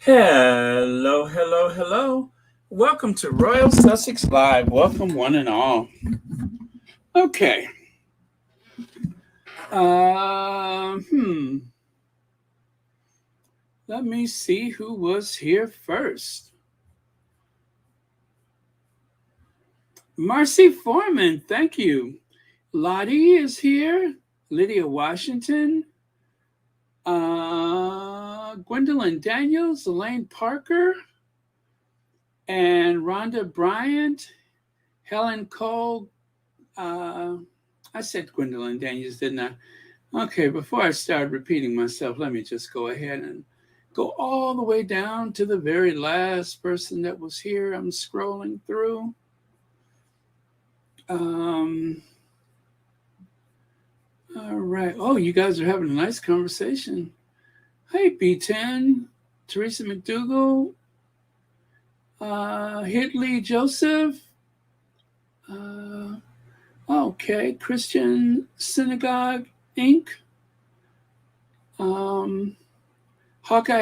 Hello, hello, hello. Welcome to Royal Sussex Live. Welcome, one and all. Okay. Uh, hmm. Let me see who was here first. Marcy Foreman, thank you. Lottie is here. Lydia Washington. Gwendolyn Daniels, Elaine Parker, and Rhonda Bryant, Helen Cole. I said Gwendolyn Daniels, didn't I? Okay, before I start repeating myself, let me just go ahead and go all the way down to the very last person that was here. I'm scrolling through. All right. Oh, you guys are having a nice conversation. Hey, B10, Teresa McDougall, Hitley Joseph. Okay, Christian Synagogue Inc. Hawkeye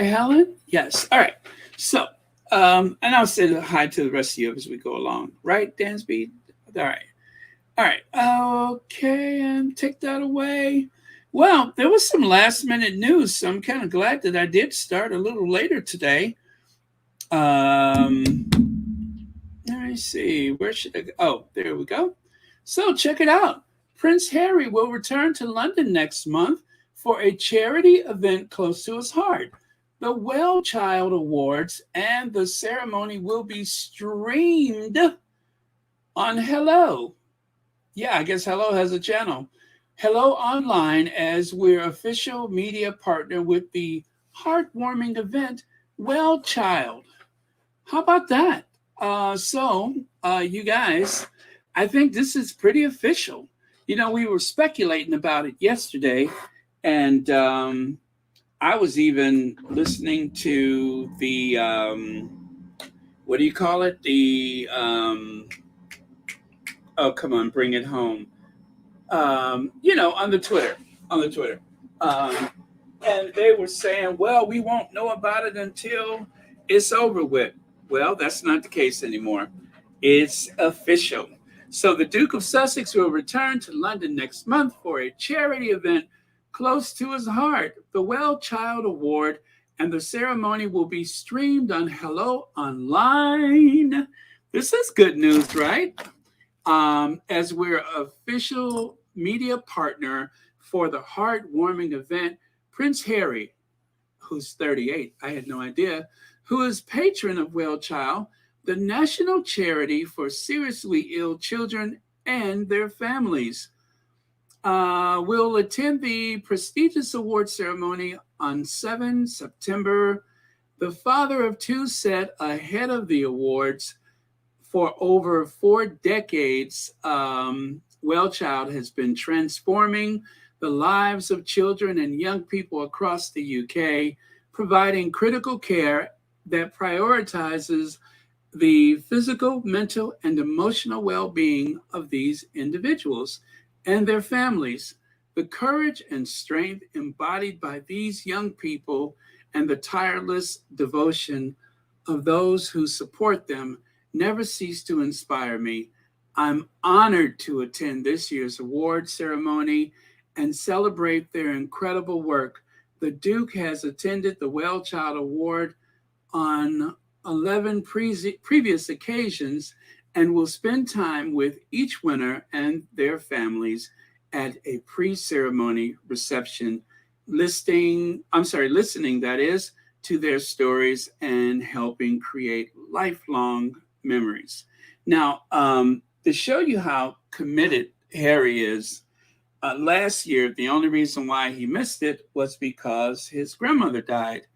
Helen? Yes. All right. So, and I'll say hi to the rest of you as we go along. Right, Dansby? All right. All right. Okay, and take that away. Well, there was some last minute news, so I'm kind of glad that I did start a little later today. Let me see. Where should I go? Oh, there we go. So check it out. Prince Harry will return to London next month for a charity event close to his heart. The WELLCHILD Awards and the ceremony will be streamed on Hello. Yeah, I guess Hello has a channel. Hello Online, as we're official media partner with the heartwarming event WELLCHILD. How about that? You guys, I think this is pretty official. You know, we were speculating about it yesterday, and I was even listening to the what do you call it? Oh, come on, bring it home. On the Twitter, and they were saying, well, we won't know about it until it's over with. Well, that's not the case anymore. It's official. So the Duke of Sussex will return to London next month for a charity event close to his heart, the WELLCHILD Award, and the ceremony will be streamed on Hello Online. This is good news, right? As we're official media partner for the heartwarming event, Prince Harry, who's 38, I had no idea, who is patron of WELLCHILD, the national charity for seriously ill children and their families, will attend the prestigious award ceremony on 7 September. The father of two said ahead of the awards, for over 4 decades, WELLCHILD has been transforming the lives of children and young people across the UK, providing critical care that prioritizes the physical, mental, and emotional well-being of these individuals and their families. The courage and strength embodied by these young people and the tireless devotion of those who support them never cease to inspire me. I'm honored to attend this year's award ceremony and celebrate their incredible work. The Duke has attended the WELLCHILD Award on 11 previous occasions and will spend time with each winner and their families at a pre-ceremony reception, listening, that is, to their stories and helping create lifelong memories. Now, to show you how committed Harry is, last year, the only reason why he missed it was because his grandmother died.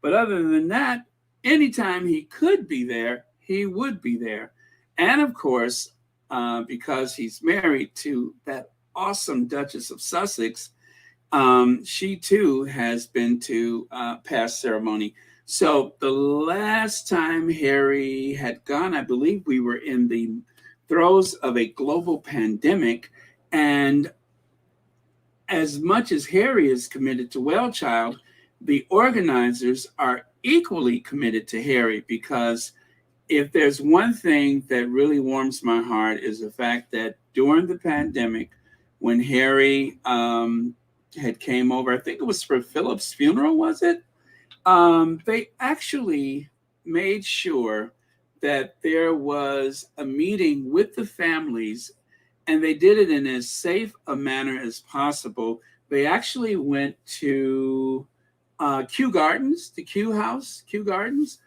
But other than that, anytime he could be there, he would be there. And of course, because he's married to that awesome Duchess of Sussex, she too has been to past ceremony. So the last time Harry had gone, I believe we were in the throes of a global pandemic. And as much as Harry is committed to WELLCHILD, the organizers are equally committed to Harry, because if there's one thing that really warms my heart is the fact that during the pandemic, when Harry had came over, I think it was for Philip's funeral, was it? They actually made sure that there was a meeting with the families, and they did it in as safe a manner as possible. They actually went to Kew Gardens, the Kew House, Kew Gardens.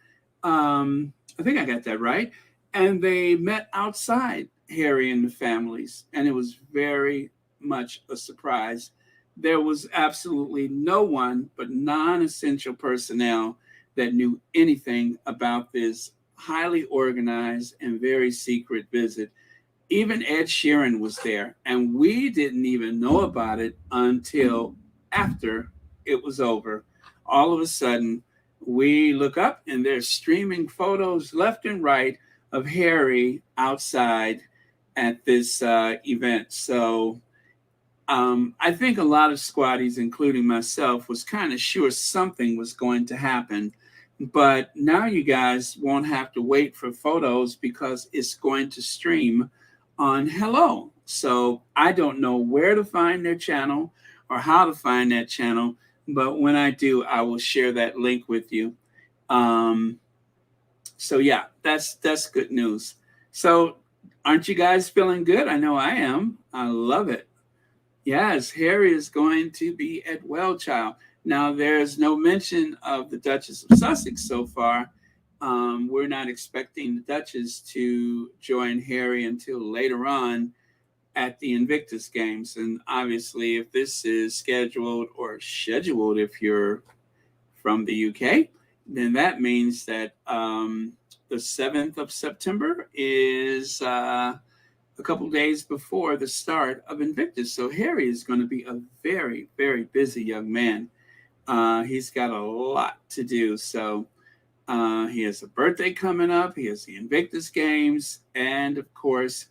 I think I got that right. And they met outside Harry and the families, and it was very much a surprise. There was absolutely no one but non-essential personnel that knew anything about this highly organized and very secret visit. Even Ed Sheeran was there, and we didn't even know about it until after it was over. All of a sudden, we look up and there's streaming photos left and right of Harry outside at this event. So I think a lot of squatties, including myself, was kind of sure something was going to happen. But now you guys won't have to wait for photos because it's going to stream on Hello. So I don't know where to find their channel or how to find that channel, but when I do, I will share that link with you. So yeah, that's good news. So aren't you guys feeling good? I know I am. I love it. Yes, Harry is going to be at WELLCHILD. Now, there's no mention of the Duchess of Sussex so far. We're not expecting the Duchess to join Harry until later on at the Invictus Games. And obviously, if this is scheduled or scheduled, if you're from the UK, then that means that the 7th of September is a couple days before the start of Invictus. So Harry is going to be a very, very busy young man. He's got a lot to do. So he has a birthday coming up. He has the Invictus Games. And of course,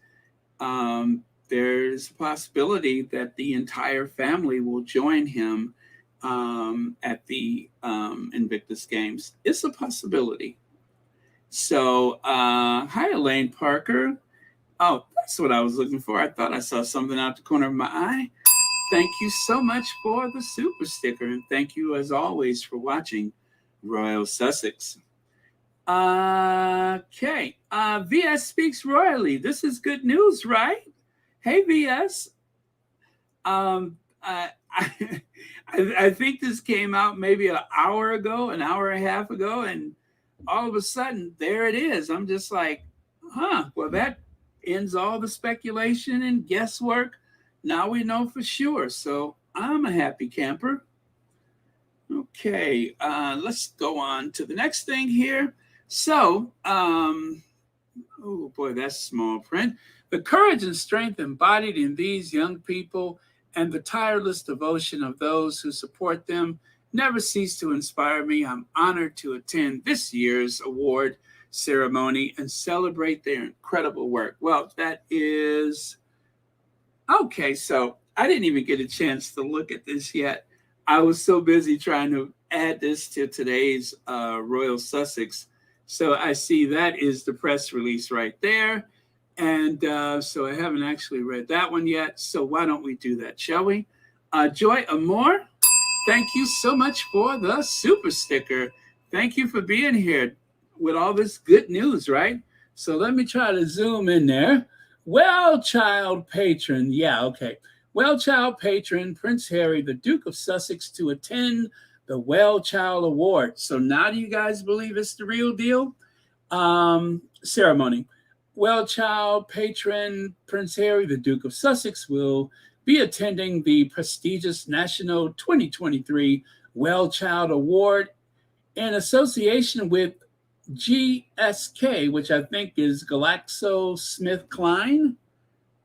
there's a possibility that the entire family will join him at the Invictus Games. It's a possibility. So, hi, Elaine Parker. Oh, that's what I was looking for. I thought I saw something out the corner of my eye. Thank you so much for the super sticker. And thank you, as always, for watching Royal Sussex. Okay. VS speaks royally. This is good news, right? Hey, VS. I think this came out maybe an hour ago, an hour and a half ago, and all of a sudden, there it is. I'm just like, well, that ends all the speculation and guesswork. Now we know for sure. So I'm a happy camper. Okay, let's go on to the next thing here. So, oh boy, that's small print. The courage and strength embodied in these young people and the tireless devotion of those who support them never cease to inspire me. I'm honored to attend this year's award ceremony and celebrate their incredible work. Well, that is okay. So I didn't even get a chance to look at this yet. I was so busy trying to add this to today's Royal Sussex. So I see that is the press release right there. And so I haven't actually read that one yet. So why don't we do that, shall we? Joy Amore, thank you so much for the super sticker. Thank you for being here with all this good news, right? So let me try to zoom in there. WELLCHILD patron. Yeah, okay. WELLCHILD patron Prince Harry, the Duke of Sussex, to attend the WELLCHILD Award. So now do you guys believe it's the real deal? Ceremony. WELLCHILD patron Prince Harry, the Duke of Sussex, will be attending the prestigious National 2023 WELLCHILD Award in association with GSK, which I think is GlaxoSmithKline.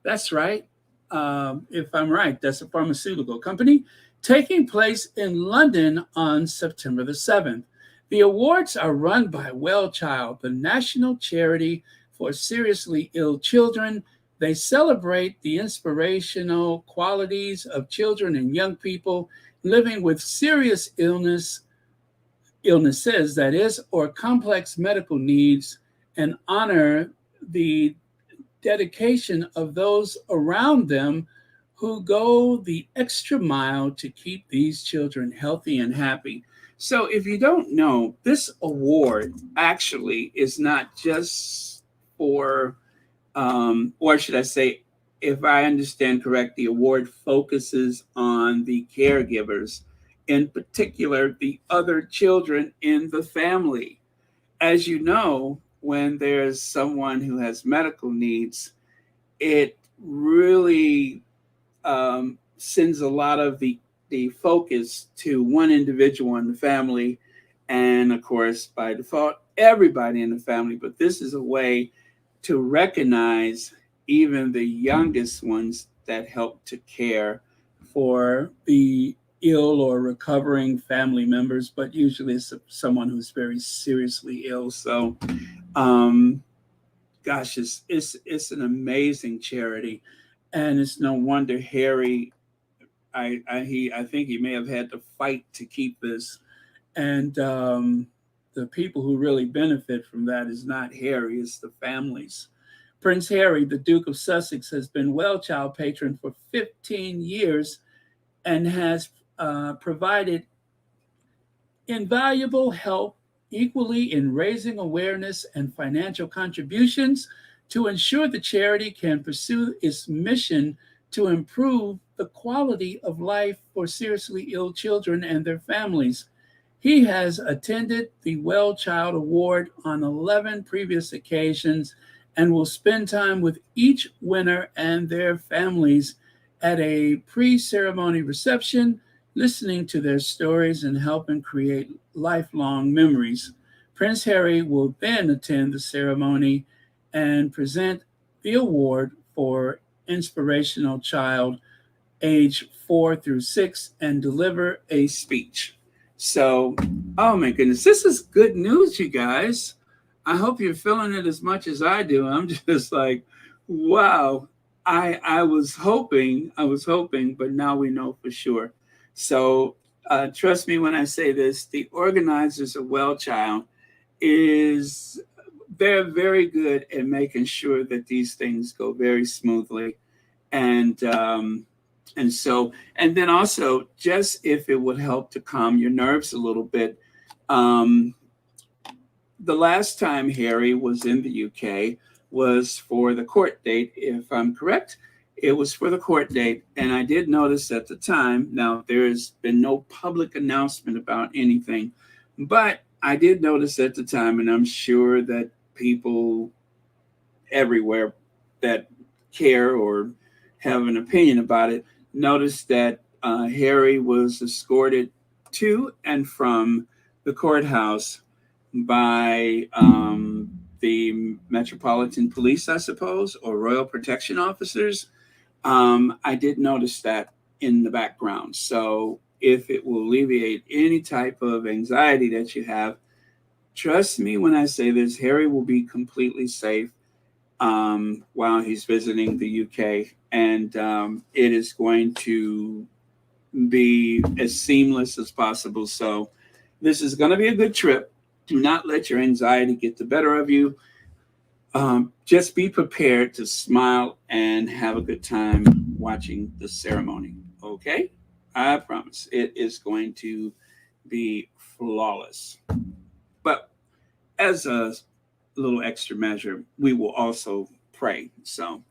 That's right. If I'm right, that's a pharmaceutical company, taking place in London on September the 7th. The awards are run by WELLCHILD, the national charity for seriously ill children They celebrate the inspirational qualities of children and young people living with serious illnesses, that is, or complex medical needs, and honor the dedication of those around them who go the extra mile to keep these children healthy and happy. So, if you don't know, this award actually is not just for, or should I say, if I understand correct, the award focuses on the caregivers, in particular, the other children in the family. As you know, when there's someone who has medical needs, it really sends a lot of the focus to one individual in the family. And of course, by default, everybody in the family. But this is a way to recognize even the youngest ones that help to care for the ill or recovering family members, but usually it's someone who's very seriously ill. So, gosh, it's an amazing charity, and it's no wonder Harry. I think he may have had to fight to keep this, and the people who really benefit from that is not Harry, it's the families. Prince Harry, the Duke of Sussex, has been WELLCHILD patron for 15 years and has provided invaluable help equally in raising awareness and financial contributions to ensure the charity can pursue its mission to improve the quality of life for seriously ill children and their families. He has attended the WELLCHILD Award on 11 previous occasions and will spend time with each winner and their families at a pre-ceremony reception, listening to their stories and helping create lifelong memories. Prince Harry will then attend the ceremony and present the award for inspirational child age 4 through 6 and deliver a speech. So, oh my goodness, this is good news, you guys. I hope you're feeling it as much as I do. I'm just like, wow. I was hoping, but now we know for sure. So trust me when I say this, the organizers of WELLCHILD they're very good at making sure that these things go very smoothly. And then also, just if it would help to calm your nerves a little bit, the last time Harry was in the UK was for the court date, if I'm correct. It was for the court date. And I did notice at the time, now there's been no public announcement about anything, but I did notice at the time, and I'm sure that people everywhere that care or have an opinion about it noticed that Harry was escorted to and from the courthouse by the Metropolitan Police, I suppose, or Royal Protection Officers. I did notice that in the background. So if it will alleviate any type of anxiety that you have, trust me when I say this, Harry will be completely safe while he's visiting the UK. And it is going to be as seamless as possible. So this is going to be a good trip. Do not let your anxiety get the better of you. Just be prepared to smile and have a good time watching the ceremony. Okay? I promise it is going to be flawless. But as a little extra measure, we will also pray. So,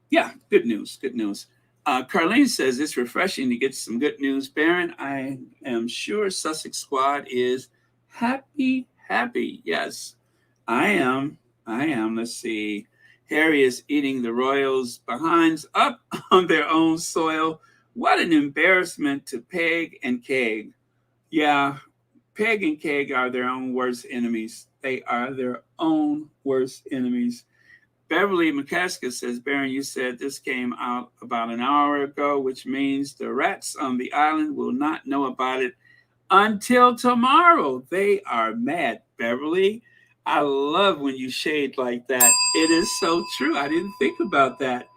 yeah, good news. Good news. Carlene says it's refreshing to get some good news. Baron, I am sure Sussex Squad is happy. Yes, I am. Let's see. Harry is eating the Royals' behinds up on their own soil. What an embarrassment to Peg and Keg. Yeah, Peg and Keg are their own worst enemies. They are their own worst enemies. Beverly McCaskill says, Baron, you said this came out about an hour ago, which means the rats on the island will not know about it until tomorrow. They are mad, Beverly. I love when you shade like that. It is so true. I didn't think about that.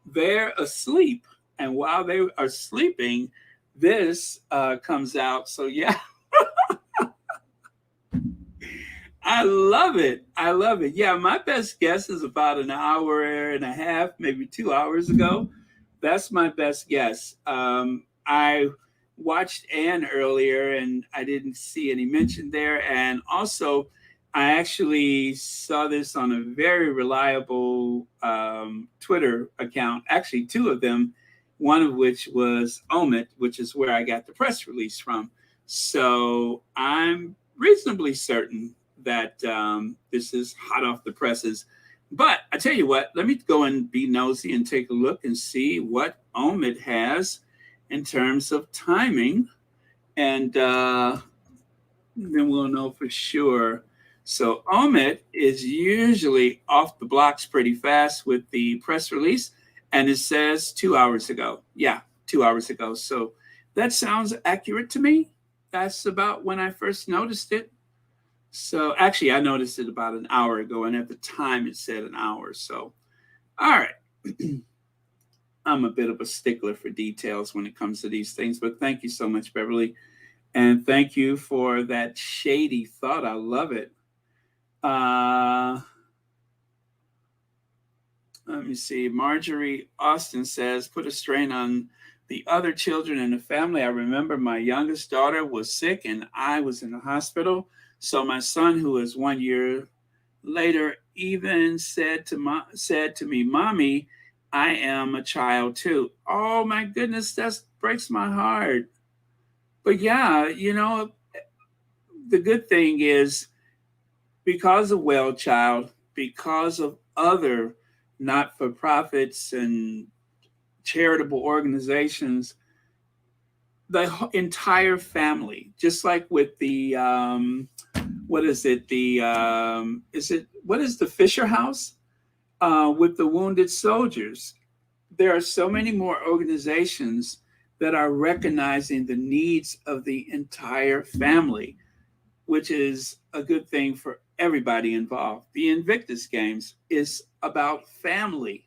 They're asleep, and while they are sleeping, this comes out. So yeah, I love it. I love it. Yeah, my best guess is about an hour and a half, maybe 2 hours ago. That's my best guess. I watched Anne earlier and I didn't see any mention there. And also, I actually saw this on a very reliable Twitter account, actually, two of them, one of which was Omit, which is where I got the press release from. So I'm reasonably certain that this is hot off the presses. But I tell you what, let me go and be nosy and take a look and see what Omid has in terms of timing. And then we'll know for sure. So Omid is usually off the blocks pretty fast with the press release. And it says 2 hours ago. Yeah, 2 hours ago. So that sounds accurate to me. That's about when I first noticed it. So actually, I noticed it about an hour ago, and at the time it said an hour. So, all right. I'm a bit of a stickler for details when it comes to these things, but thank you so much, Beverly. And thank you for that shady thought. I love it. Let me see. Marjorie Austin says, put a strain on the other children in the family. I remember my youngest daughter was sick and I was in the hospital. So my son, who is 1 year later, even said to me, Mommy, I am a child too. Oh my goodness, that breaks my heart. But yeah, the good thing is because of WELLCHILD, because of other not-for-profits and charitable organizations, the entire family, just like with the what is it? What is the Fisher House with the wounded soldiers? There are so many more organizations that are recognizing the needs of the entire family, which is a good thing for everybody involved. The Invictus Games is about family.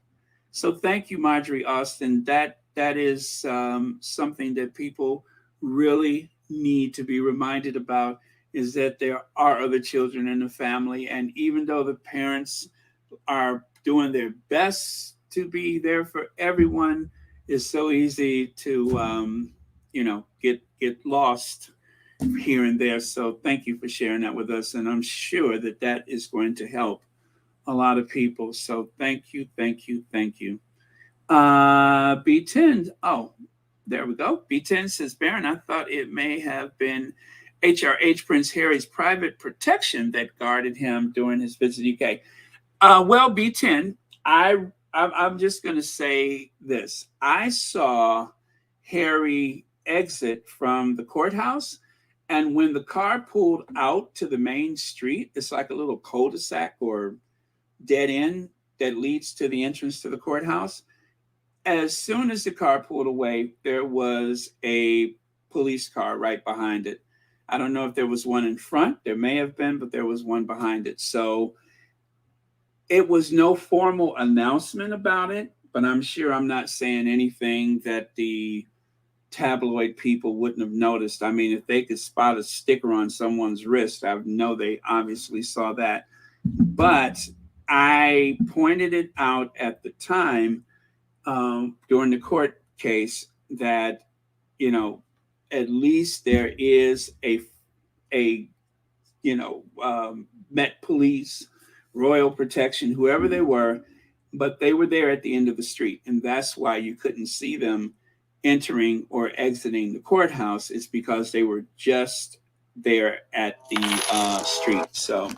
So thank you, Marjorie Austin. That is something that people really need to be reminded about, is that there are other children in the family. And even though the parents are doing their best to be there for everyone, it's so easy to, get lost here and there. So thank you for sharing that with us. And I'm sure that that is going to help a lot of people. So thank you, thank you, thank you. B10. Oh, there we go. B10 says, Baron, I thought it may have been HRH Prince Harry's private protection that guarded him during his visit to the UK. Well, B10, I'm just going to say this. I saw Harry exit from the courthouse, and when the car pulled out to the main street, it's like a little cul-de-sac or dead end that leads to the entrance to the courthouse. As soon as the car pulled away, there was a police car right behind it. I don't know if there was one in front. There may have been, but there was one behind it. So it was no formal announcement about it, but I'm sure I'm not saying anything that the tabloid people wouldn't have noticed. I mean, if they could spot a sticker on someone's wrist, I know they obviously saw that. But I pointed it out at the time during the court case that, at least there is a Met Police, Royal Protection, whoever they were, but they were there at the end of the street. And that's why you couldn't see them entering or exiting the courthouse. It's because they were just there at the street. So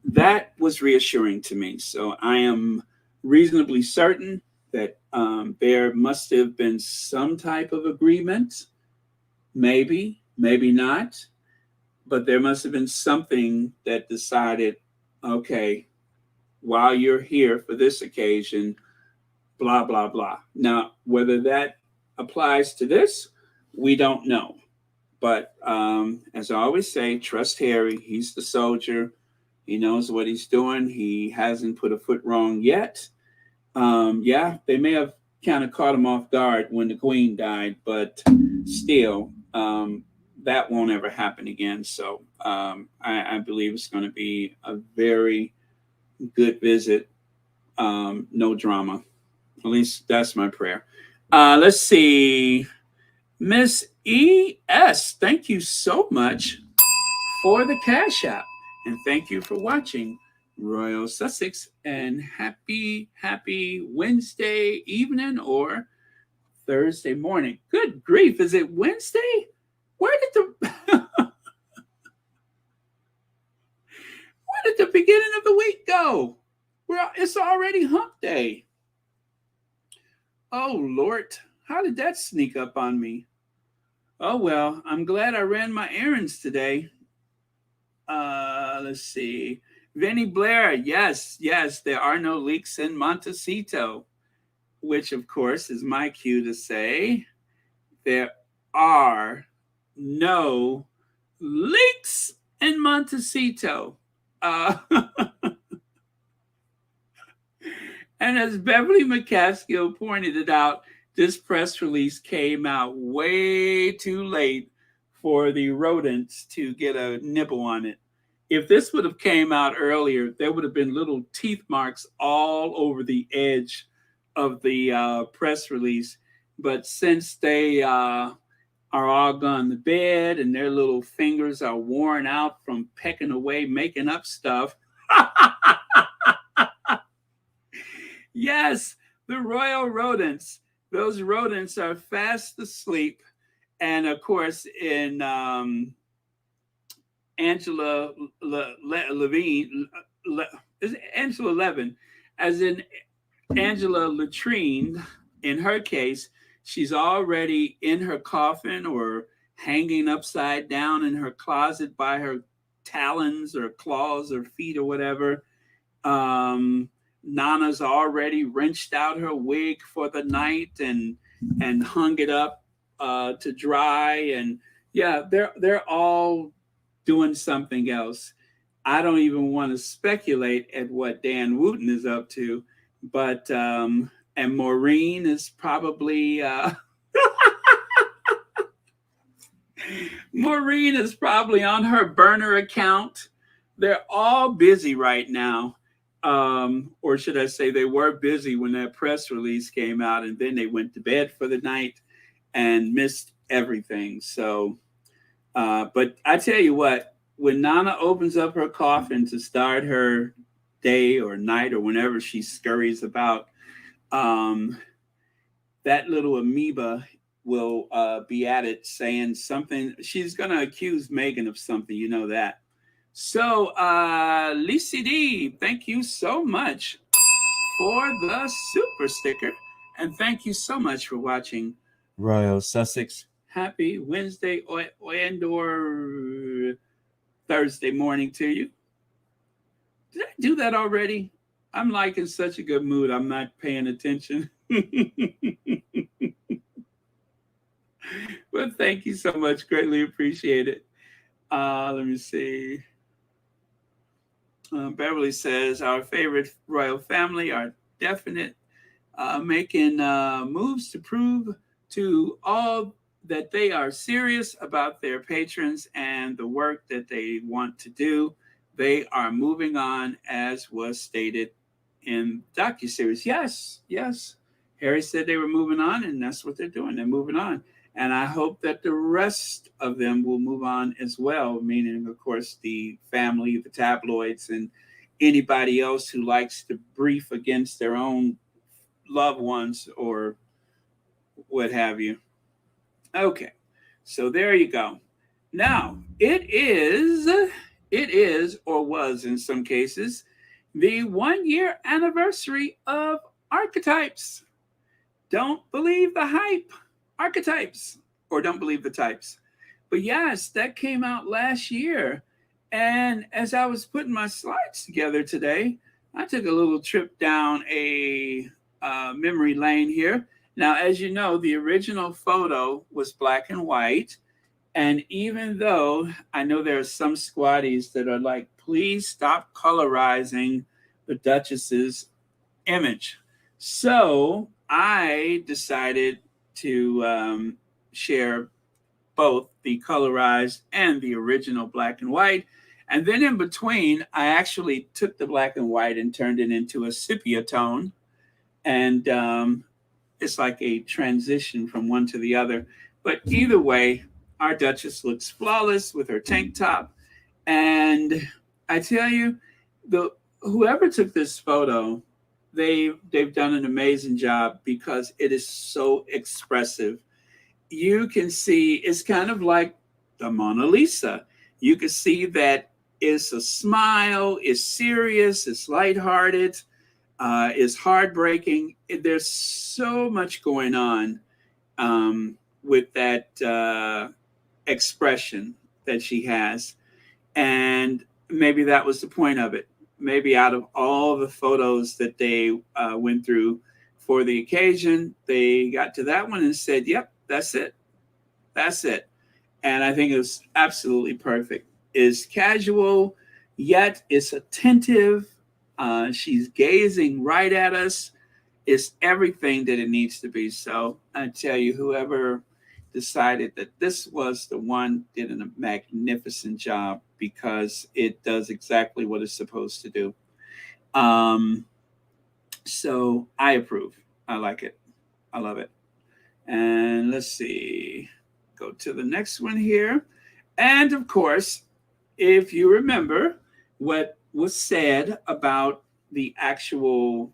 that was reassuring to me. So I am reasonably certain that there must have been some type of agreement, maybe not, but there must have been something that decided, okay, while you're here for this occasion, blah, blah, blah. Now, whether that applies to this, we don't know. But as I always say, trust Harry. He's the soldier. He knows what he's doing. He hasn't put a foot wrong yet. Yeah, they may have kind of caught him off guard when the Queen died, but still, that won't ever happen again. So I believe it's going to be a very good visit. No drama. At least that's my prayer. Let's see. Miss E.S., thank you so much for the Cash App. And thank you for watching Royal Sussex. And happy Wednesday evening or Thursday morning. Good grief. Is it Wednesday? Where did the beginning of the week go? It's already hump day. Oh, Lord. How did that sneak up on me? Oh, well, I'm glad I ran my errands today. Let's see. Vinny Blair, yes, there are no leaks in Montecito, which, of course, is my cue to say there are no leaks in Montecito. And as Beverly McCaskill pointed it out, this press release came out way too late for the rodents to get a nibble on it. If this would have came out earlier, there would have been little teeth marks all over the edge of the press release. But since they are all gone to bed and their little fingers are worn out from pecking away, making up stuff, yes, the royal rodents. Those rodents are fast asleep. And of course, in Angela Levine, is it Angela Levin, as in Angela Latrine, in her case, she's already in her coffin or hanging upside down in her closet by her talons or claws or feet or whatever. Nana's already wrenched out her wig for the night and hung it up to dry. And yeah, they're all doing something else. I don't even want to speculate at what Dan Wooten is up to, but and Maureen is probably Maureen is probably on her burner account. They're all busy right now. Or should I say they were busy when that press release came out, and then they went to bed for the night and missed everything. So, but I tell you what, when Nana opens up her coffin to start her day or night or whenever she scurries about, that little amoeba will be at it saying something. She's going to accuse Meghan of something, you know that. So, Lisi D, thank you so much for the super sticker. And thank you so much for watching Royal Sussex. Happy Wednesday and or Thursday morning to you. Did I do that already? I'm like in such a good mood. I'm not paying attention. But thank you so much. Greatly appreciate it. Let me see. Beverly says, our favorite royal family are definite, making moves to prove to all that they are serious about their patrons and the work that they want to do. They are moving on, as was stated in docuseries. Yes. Harry said they were moving on, and that's what they're doing. They're moving on. And I hope that the rest of them will move on as well, meaning, of course, the family, the tabloids, and anybody else who likes to brief against their own loved ones or what have you. Okay, so there you go. Now, it is, or was in some cases, the 1-year anniversary of Archetypes. Don't believe the hype. Archetypes, or don't believe the types. But yes, that came out last year. And as I was putting my slides together today, I took a little trip down a memory lane here. Now, as you know, the original photo was black and white. And even though I know there are some squatties that are like, please stop colorizing the Duchess's image. So I decided to share both the colorized and the original black and white. And then in between, I actually took the black and white and turned it into a sepia tone. And it's like a transition from one to the other. But either way, our Duchess looks flawless with her tank top. And I tell you, the whoever took this photo, they've done an amazing job because it is so expressive. You can see it's kind of like the Mona Lisa. You can see that it's a smile, it's serious, it's lighthearted, it's heartbreaking. There's so much going on with that expression that she has. And maybe that was the point of it. Maybe out of all the photos that they went through for the occasion, they got to that one and said, yep, that's it. That's it. And I think it was absolutely perfect. It's casual, yet it's attentive. She's gazing right at us. It's everything that it needs to be. So I tell you, whoever decided that this was the one did a magnificent job because it does exactly what it's supposed to do. So I approve. I like it. I love it. And let's see. Go to the next one here. And of course, if you remember what was said about the actual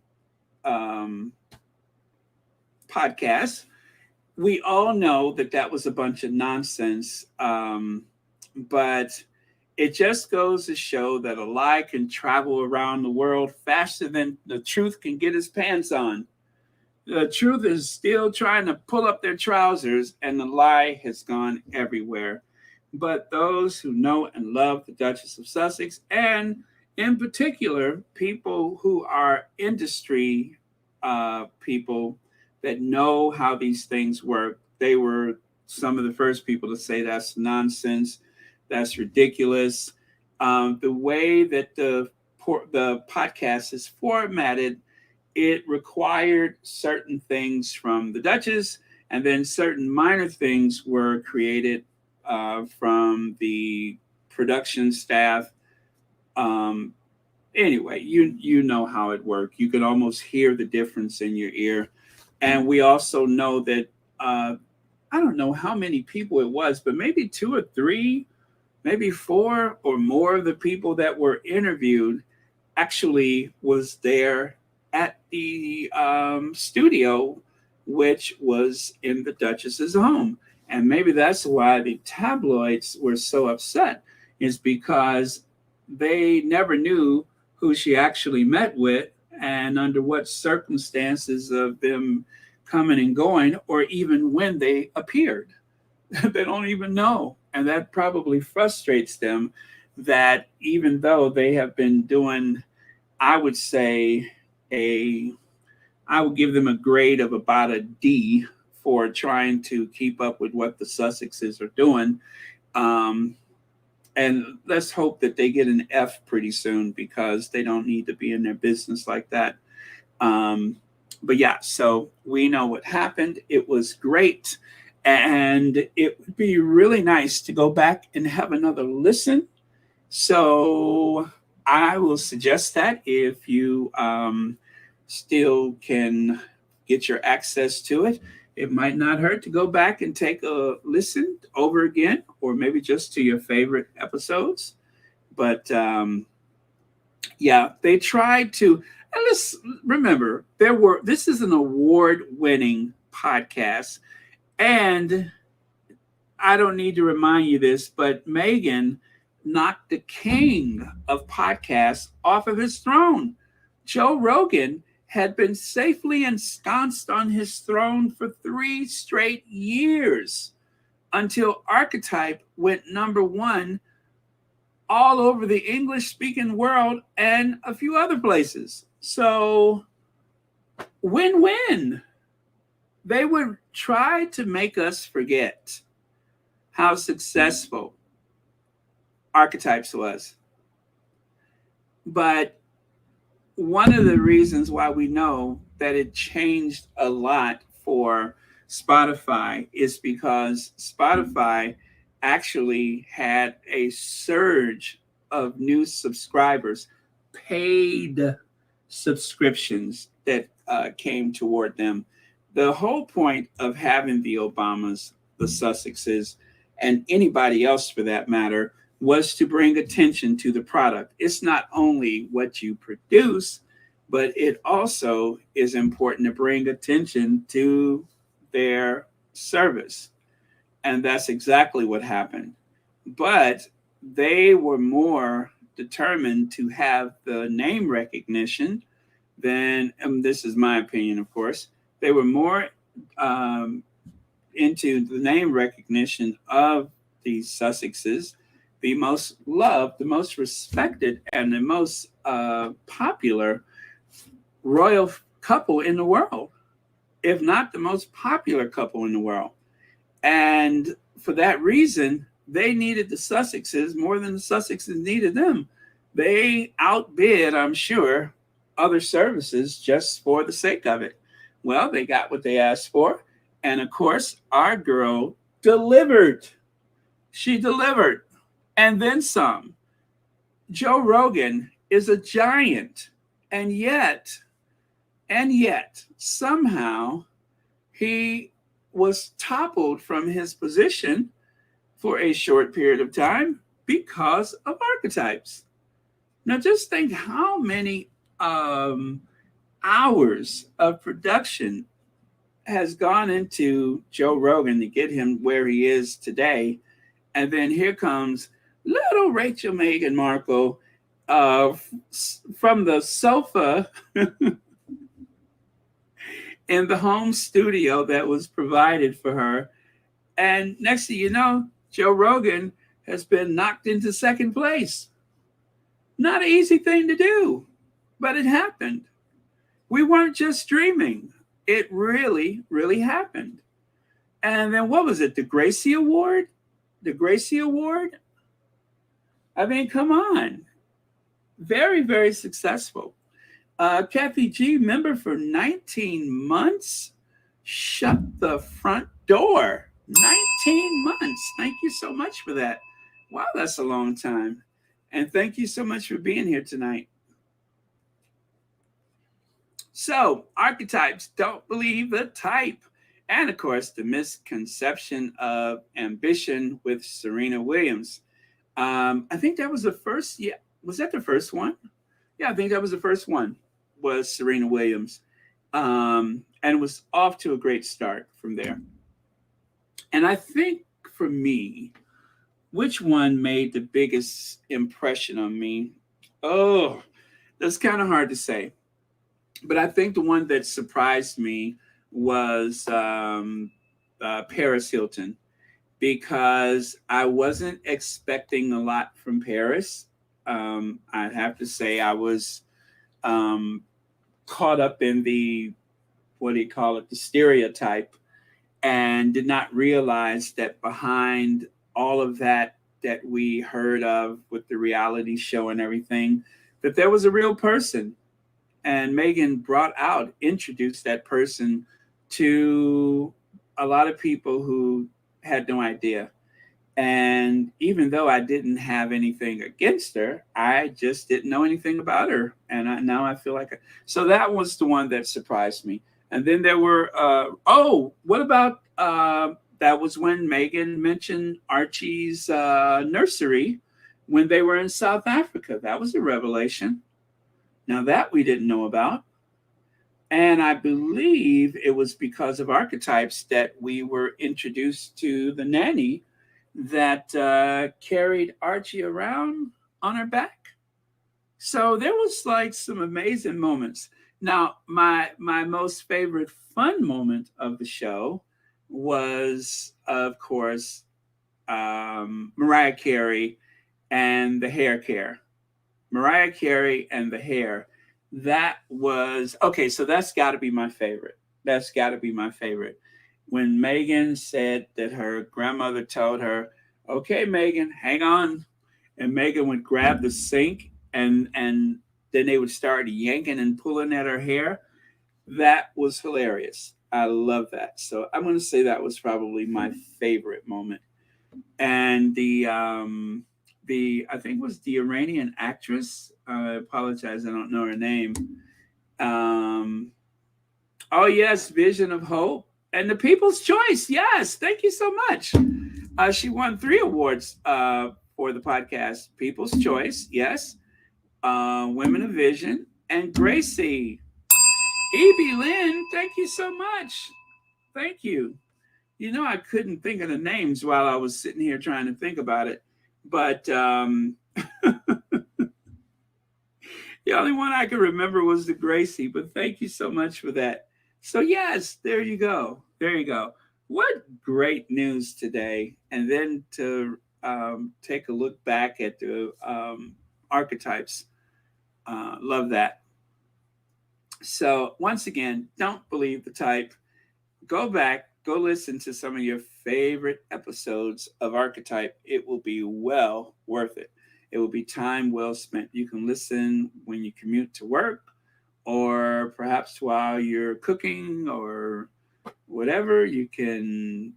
podcast, we all know that that was a bunch of nonsense. But it just goes to show that a lie can travel around the world faster than the truth can get its pants on. The truth is still trying to pull up their trousers, and the lie has gone everywhere. But those who know and love the Duchess of Sussex, and in particular, people who are industry people that know how these things work, they were some of the first people to say that's nonsense, that's ridiculous. The way that the podcast is formatted, it required certain things from the Duchess, and then certain minor things were created from the production staff. Anyway, you know how it worked. You could almost hear the difference in your ear. And we also know that I don't know how many people it was, but maybe 2 or 3, maybe 4 or more of the people that were interviewed actually was there at the studio, which was in the Duchess's home. And maybe that's why the tabloids were so upset, is because they never knew who she actually met with and under what circumstances of them coming and going, or even when they appeared. They don't even know. And that probably frustrates them, that even though they have been doing, I would say, I would give them a grade of about a D for trying to keep up with what the Sussexes are doing. And let's hope that they get an F pretty soon, because they don't need to be in their business like that. But yeah, so we know what happened. It was great. And it would be really nice to go back and have another listen. So I will suggest that if you still can get your access to it, it might not hurt to go back and take a listen over again, or maybe just to your favorite episodes. But yeah, they tried to, and let's remember, this is an award-winning podcast. And I don't need to remind you this, but Meghan knocked the king of podcasts off of his throne. Joe Rogan had been safely ensconced on his throne for 3 straight years, until Archetype went #1 all over the English-speaking world and a few other places. So win-win. They would try to make us forget how successful Archetypes was. But one of the reasons why we know that it changed a lot for Spotify is because Spotify actually had a surge of new subscribers, paid subscriptions that came toward them. The whole point of having the Obamas, the Sussexes, and anybody else for that matter was to bring attention to the product. It's not only what you produce, but it also is important to bring attention to their service. And that's exactly what happened. But they were more determined to have the name recognition than, and this is my opinion, of course, they were more into the name recognition of the Sussexes, the most loved, the most respected, and the most popular royal couple in the world, if not the most popular couple in the world. And for that reason, they needed the Sussexes more than the Sussexes needed them. They outbid, I'm sure, other services just for the sake of it. Well, they got what they asked for. And of course, our girl delivered. She delivered. And then some. Joe Rogan is a giant. And yet, somehow, he was toppled from his position for a short period of time because of Archetypes. Now, just think how many hours of production has gone into Joe Rogan to get him where he is today. And then here comes little Rachel Meghan Markle from the sofa in the home studio that was provided for her. And next thing you know, Joe Rogan has been knocked into second place. Not an easy thing to do, but it happened. We weren't just dreaming. It really, really happened. And then what was it? The Gracie Award? The Gracie Award? I mean, come on. Very, very successful. Kathy G, member for 19 months. Shut the front door. 19 months. Thank you so much for that. Wow, that's a long time. And thank you so much for being here tonight. So, Archetypes, don't believe the type. And of course, the misconception of ambition with Serena Williams. I think that was the first. Yeah, was that the first one? Yeah, I think that was the first one. Was Serena Williams, and was off to a great start from there. And I think for me, which one made the biggest impression on me? Oh, that's kind of hard to say. But I think the one that surprised me was Paris Hilton, because I wasn't expecting a lot from Paris. I'd have to say I was caught up in the, what do you call it, the stereotype, and did not realize that behind all of that we heard of with the reality show and everything, that there was a real person. And Meghan introduced that person to a lot of people who had no idea. And even though I didn't have anything against her, I just didn't know anything about her. And now I feel like, so that was the one that surprised me. And then there were, what about, that was when Meghan mentioned Archie's nursery when they were in South Africa. That was a revelation. Now that we didn't know about. And I believe it was because of Archetypes that we were introduced to the nanny that carried Archie around on her back. So there was like some amazing moments. Now, my most favorite fun moment of the show was, of course, Mariah Carey and the hair care. Mariah Carey and the hair. That was, okay, so that's got to be my favorite. That's got to be my favorite. when Meghan said that her grandmother told her, "Okay, Meghan, hang on," and Meghan would grab the sink and then they would start yanking and pulling at her hair. That was hilarious. I love that. So I'm going to say that was probably my favorite moment. And the I think it was the Iranian actress. I apologize, I don't know her name. Um, oh yes, Vision of Hope and the People's Choice. Yes, thank you so much. She won 3 awards for the podcast: People's Choice, yes, Women of Vision, and Gracie. E.B. Lynn, thank you so much. Thank you. You know, I couldn't think of the names while I was sitting here trying to think about it, but the only one I could remember was the Gracie. But thank you so much for that. So yes, there you go. There you go. What great news today! And then to take a look back at the archetypes. Love that. So once again, don't believe the type. Go back, go listen to some of your favorite episodes of Archetype. It will be well worth it. It will be time well spent. You can listen when you commute to work, or perhaps while you're cooking or whatever. You can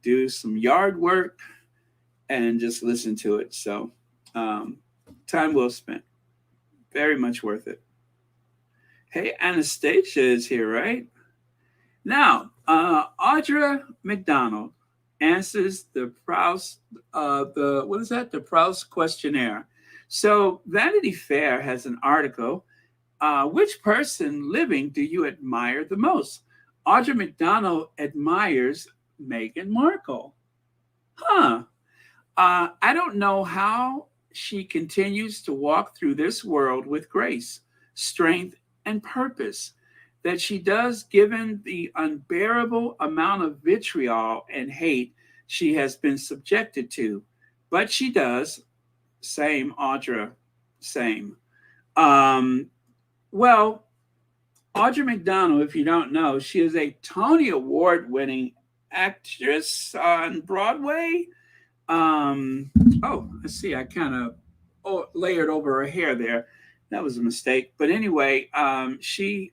do some yard work and just listen to it. So, time well spent. Very much worth it. Hey, Anastasia is here, right? Now, Audra McDonald answers the Proust, the what is that? The Proust questionnaire. So, Vanity Fair has an article. Which person living do you admire the most? Audra McDonald admires Meghan Markle. Huh. I don't know how she continues to walk through this world with grace, strength, and purpose that she does, given the unbearable amount of vitriol and hate she has been subjected to. But she does. Same, Audra. Same. Um, well, Audra McDonald, if you don't know, she is a Tony Award winning actress on Broadway. Um, oh, let's see. I kind of layered over her hair there. That was a mistake. But anyway, she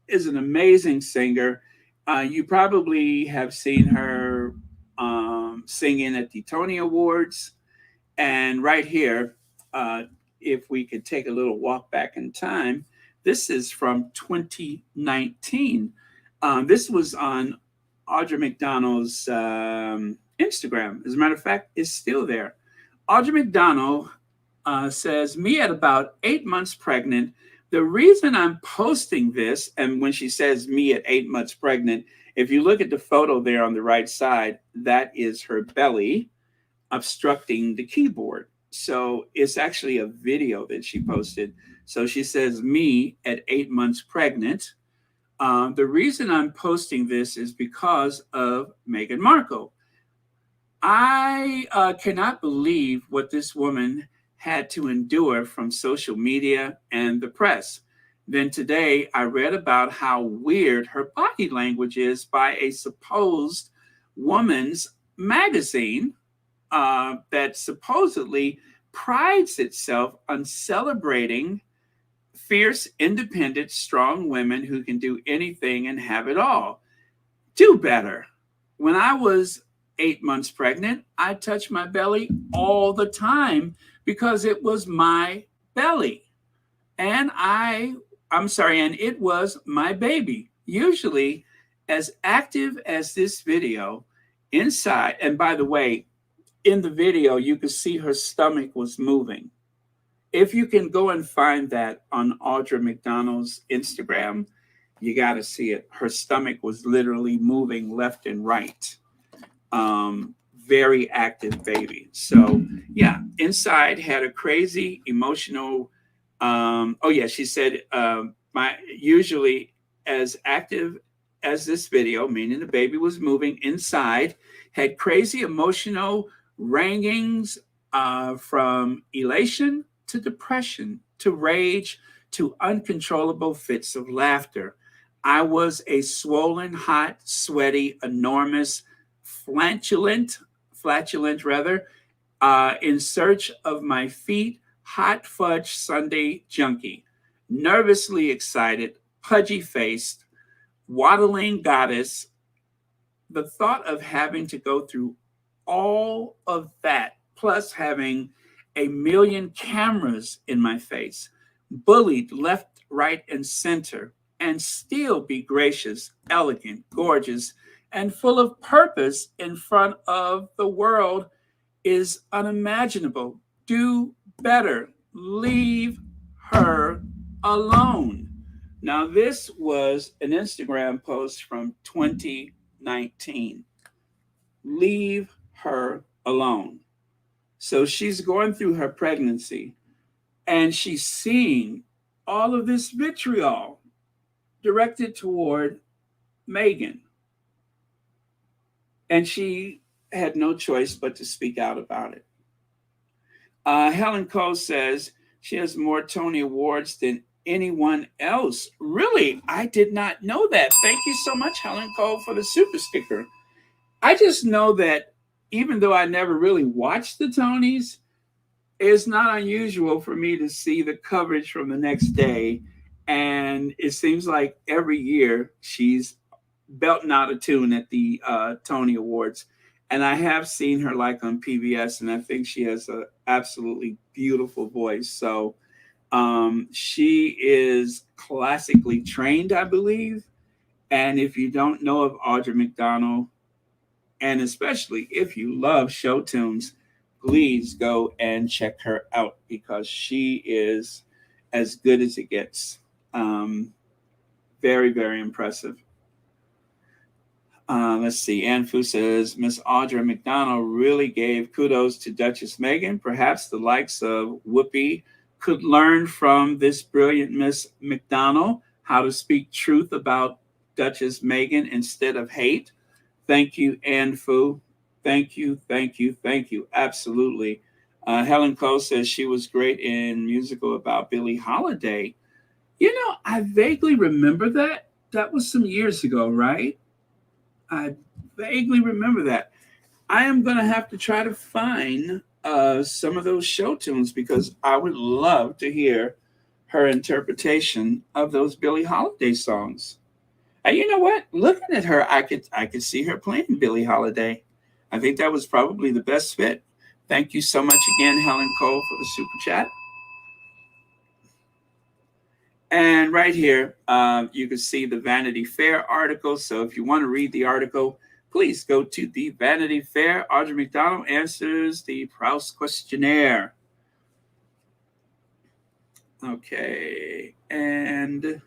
is an amazing singer. You probably have seen her singing at the Tony Awards. And right here, if we could take a little walk back in time, this is from 2019. This was on Audra McDonald's Instagram. As a matter of fact, it's still there. Audra McDonald says, me at about 8 months pregnant. The reason I'm posting this, and when she says me at 8 months pregnant, if you look at the photo there on the right side, that is her belly obstructing the keyboard. So it's actually a video that she posted. So she says, me at 8 months pregnant. The reason I'm posting this is because of Meghan Markle. I cannot believe what this woman had to endure from social media and the press. Then today I read about how weird her body language is by a supposed woman's magazine that supposedly prides itself on celebrating fierce, independent, strong women who can do anything and have it all. Do better. When I was 8 months pregnant, I touched my belly all the time because it was my belly. And and it was my baby. Usually, as active as this video inside, and by the way, in the video, you could see her stomach was moving. If you can go and find that on Audra McDonald's Instagram, you got to see it. Her stomach was literally moving left and right. Very active baby. So yeah, inside had a crazy emotional. She said my usually as active as this video, meaning the baby was moving inside, had crazy emotional rangings from elation to depression to rage to uncontrollable fits of laughter. I was a swollen, hot, sweaty, enormous, flatulent rather, in search of my feet, hot fudge sundae junkie, nervously excited, pudgy faced, waddling goddess. The thought of having to go through all of that, plus having a million cameras in my face, bullied left, right, and center, and still be gracious, elegant, gorgeous, and full of purpose in front of the world is unimaginable. Do better. Leave her alone. Now, this was an Instagram post from 2019. Leave her alone. So she's going through her pregnancy and she's seeing all of this vitriol directed toward Meghan. And she had no choice but to speak out about it. Helen Cole says she has more Tony Awards than anyone else. Really? I did not know that. Thank you so much, Helen Cole, for the super sticker. I just know that even though I never really watched the Tonys, it's not unusual for me to see the coverage from the next day. And it seems like every year she's belting out a tune at the Tony Awards. And I have seen her like on PBS, and I think she has an absolutely beautiful voice. So she is classically trained, I believe. And if you don't know of Audra McDonald, and especially if you love show tunes, please go and check her out because she is as good as it gets. Very, very impressive. Let's see. Ann Fu says, Miss Audra McDonald really gave kudos to Duchess Meghan. Perhaps the likes of Whoopi could learn from this brilliant Miss McDonald how to speak truth about Duchess Meghan instead of hate. Thank you, Ann Fu. Thank you, thank you, thank you. Absolutely. Helen Cole says she was great in musical about Billie Holiday. You know, I vaguely remember that. That was some years ago, right? I vaguely remember that. I am going to have to try to find some of those show tunes because I would love to hear her interpretation of those Billie Holiday songs. And you know what? Looking at her, I could see her playing Billie Holiday. I think that was probably the best fit. Thank you so much again, Helen Cole, for the super chat. And right here, you can see the Vanity Fair article. So if you want to read the article, please go to the Vanity Fair. Audra McDonald answers the Proust questionnaire. Okay, and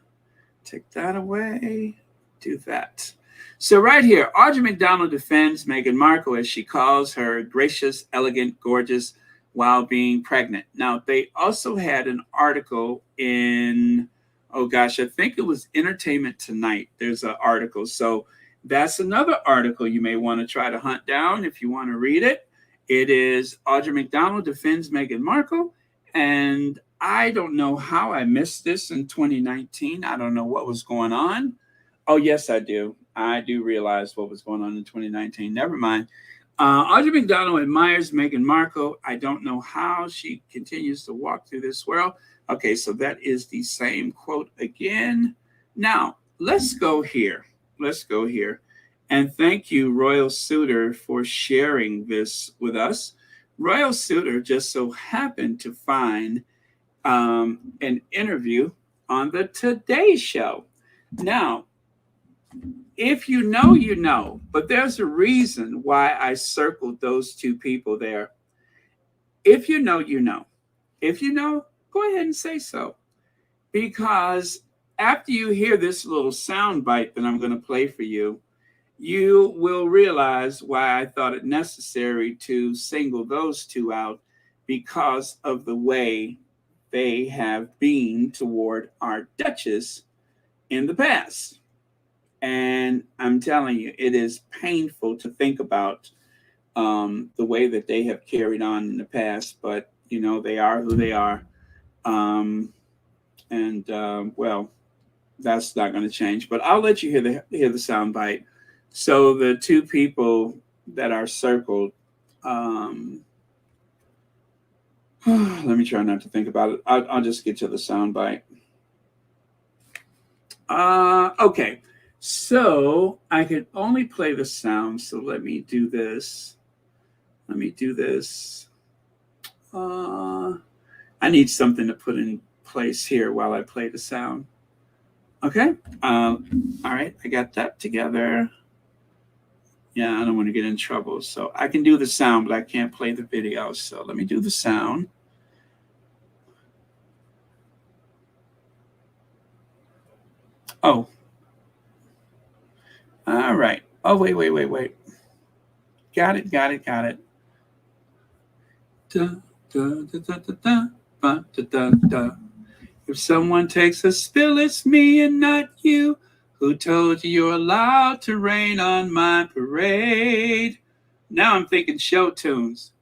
take that away. Do that. So right here, Audra McDonald defends Meghan Markle as she calls her gracious, elegant, gorgeous while being pregnant. Now, they also had an article in, I think it was Entertainment Tonight. There's an article. So that's another article you may want to try to hunt down if you want to read it. It is Audra McDonald defends Meghan Markle. And I don't know how I missed this in 2019. I don't know what was going on. Oh, yes, I do. I do realize what was going on in 2019. Never mind. Audra McDonald admires Meghan Markle. I don't know how she continues to walk through this world. Okay, so that is the same quote again. Now, let's go here. Let's go here. And thank you, Royal Suitor, for sharing this with us. Royal Suitor just so happened to find an interview on the Today Show. Now, if you know, you know, but there's a reason why I circled those two people there. If you know, you know. If you know, go ahead and say so. Because after you hear this little sound bite that I'm going to play for you, you will realize why I thought it necessary to single those two out because of the way they have been toward our Duchess in the past. And I'm telling you, it is painful to think about the way that they have carried on in the past. But, you know, they are who they are. Well, That's not going to change. But I'll let you hear the sound bite. So the two people that are circled. Let me try not to think about it. I'll just get to the sound bite. Okay. So I could only play the sound. So let me do this. I need something to put in place here while I play the sound. Okay. All right. I got that together. Yeah, I don't want to get in trouble. So I can do the sound, but I can't play the video. So let me do the sound. Oh. All right. Oh, wait. Got it. Da, da, da, da, da, da, da, da. If someone takes a spill, it's me and not you. Who told you you're allowed to rain on my parade? Now I'm thinking show tunes.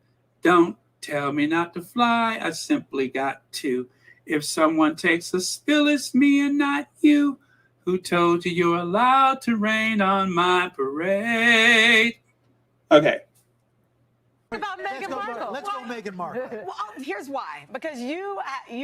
Don't tell me not to fly, I simply got to. If someone takes a spill, it's me and not you. Who told you you're allowed to rain on my parade? Okay. About Meghan Markle. Let's go Meghan Markle. Well, here's why. Because you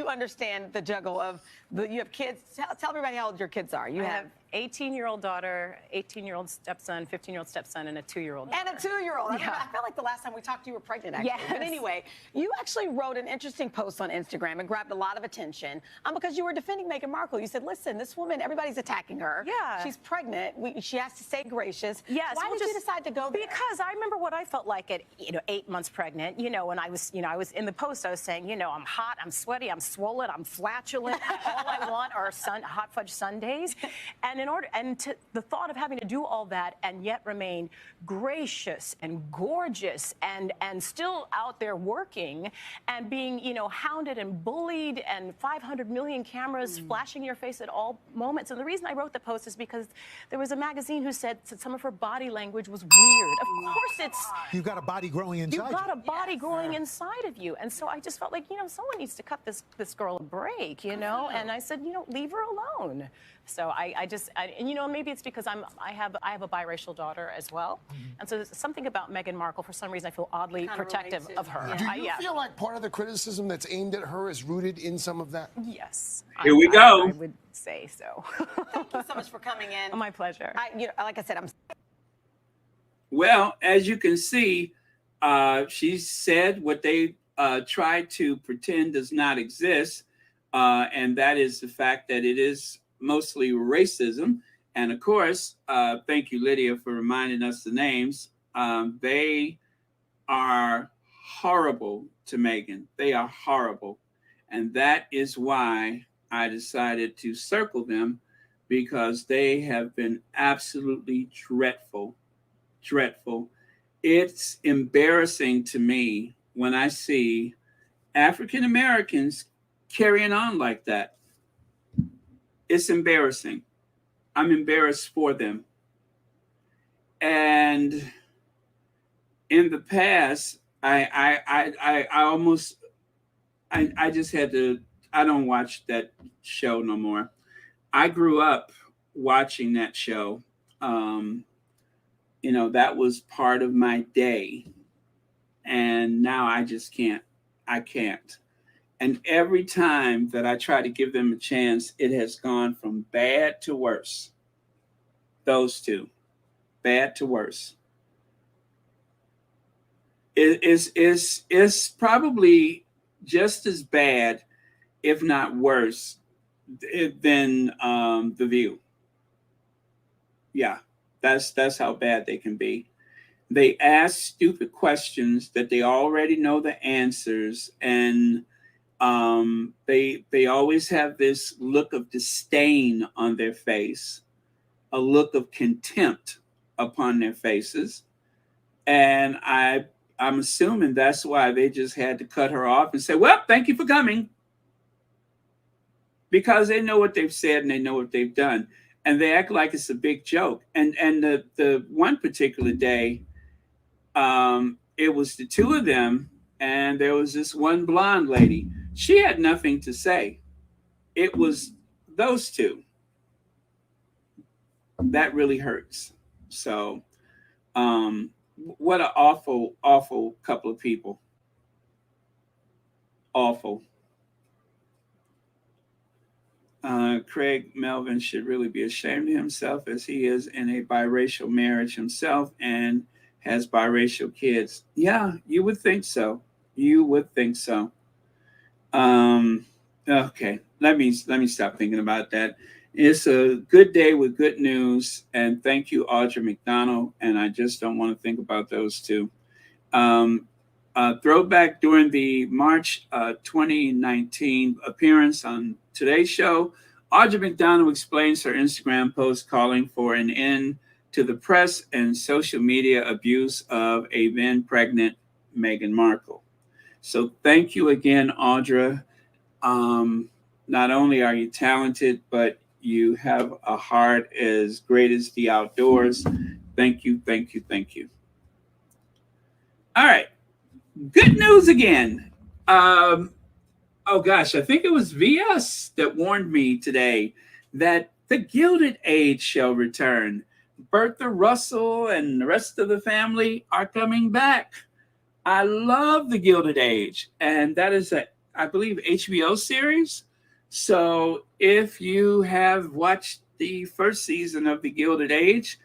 understand the juggle of you have kids. Tell everybody how old your kids are. You have 18-year-old daughter, 18-year-old stepson, 15-year-old stepson, and a 2-year-old. And a 2-year-old. Yeah. I felt like the last time we talked, you were pregnant, actually. Yes. But anyway, you actually wrote an interesting post on Instagram and grabbed a lot of attention because you were defending Meghan Markle. You said, listen, this woman, everybody's attacking her. Yeah. She's pregnant. She has to stay gracious. Yes. Why did you decide to go there? Because I remember what I felt like at 8 months pregnant. When I was in the post, I was saying, I'm hot, I'm sweaty, I'm swollen, I'm flatulent. All I want are hot fudge sundaes. And the thought of having to do all that and yet remain gracious and gorgeous and still out there working and being, hounded and bullied and 500 million cameras flashing in your face at all moments. And the reason I wrote the post is because there was a magazine who said that some of her body language was weird. Of course it's... You've got a body growing inside you. You've got a body growing inside of you. And so I just felt like, someone needs to cut this girl a break, And I said, leave her alone. So maybe it's because I have a biracial daughter as well, and so there's something about Meghan Markle. For some reason, I feel oddly protective of her. Yeah. Do you feel like part of the criticism that's aimed at her is rooted in some of that? Yes. Here we go. I would say so. Thank you so much for coming in. Oh, my pleasure. Like I said, I'm. Well, as you can see, she said what they tried to pretend does not exist, and that is the fact that it is mostly racism. And of course, thank you, Lydia, for reminding us the names. They are horrible to Meghan. They are horrible. And that is why I decided to circle them, because they have been absolutely dreadful. It's embarrassing to me when I see African Americans carrying on like that. It's embarrassing. I'm embarrassed for them. And in the past, I just had to. I don't watch that show no more. I grew up watching that show. That was part of my day, and now I just can't. I can't. And every time that I try to give them a chance, it has gone from bad to worse. Those two, bad to worse. It's probably just as bad, if not worse, than The View. Yeah, that's how bad they can be. They ask stupid questions that they already know the answers, and they always have this look of disdain on their face, a look of contempt upon their faces. And I'm assuming that's why they just had to cut her off and say, well, thank you for coming. Because they know what they've said and they know what they've done. And they act like it's a big joke. And the one particular day, it was the two of them, and there was this one blonde lady. She had nothing to say. It was those two. that really hurts. So, what an awful, awful couple of people. Awful. Craig Melvin should really be ashamed of himself as he is in a biracial marriage himself and has biracial kids. Yeah, you would think so. You would think so. Okay, let me stop thinking about that. It's a good day with good news, and thank you, Audra McDonald. And I just don't want to think about those two. Throwback during the March 2019 appearance on Today's Show, Audra McDonald explains her Instagram post calling for an end to the press and social media abuse of a then pregnant Meghan Markle. So thank you again, Audra. Not only are you talented, but you have a heart as great as the outdoors. Thank you, thank you, thank you. All right. Good news again. Oh gosh, I think it was VS that warned me today that the Gilded Age shall return. Bertha Russell and the rest of the family are coming back. I love the Gilded Age, and that is I believe, HBO series. So if you have watched the first season of the Gilded Age,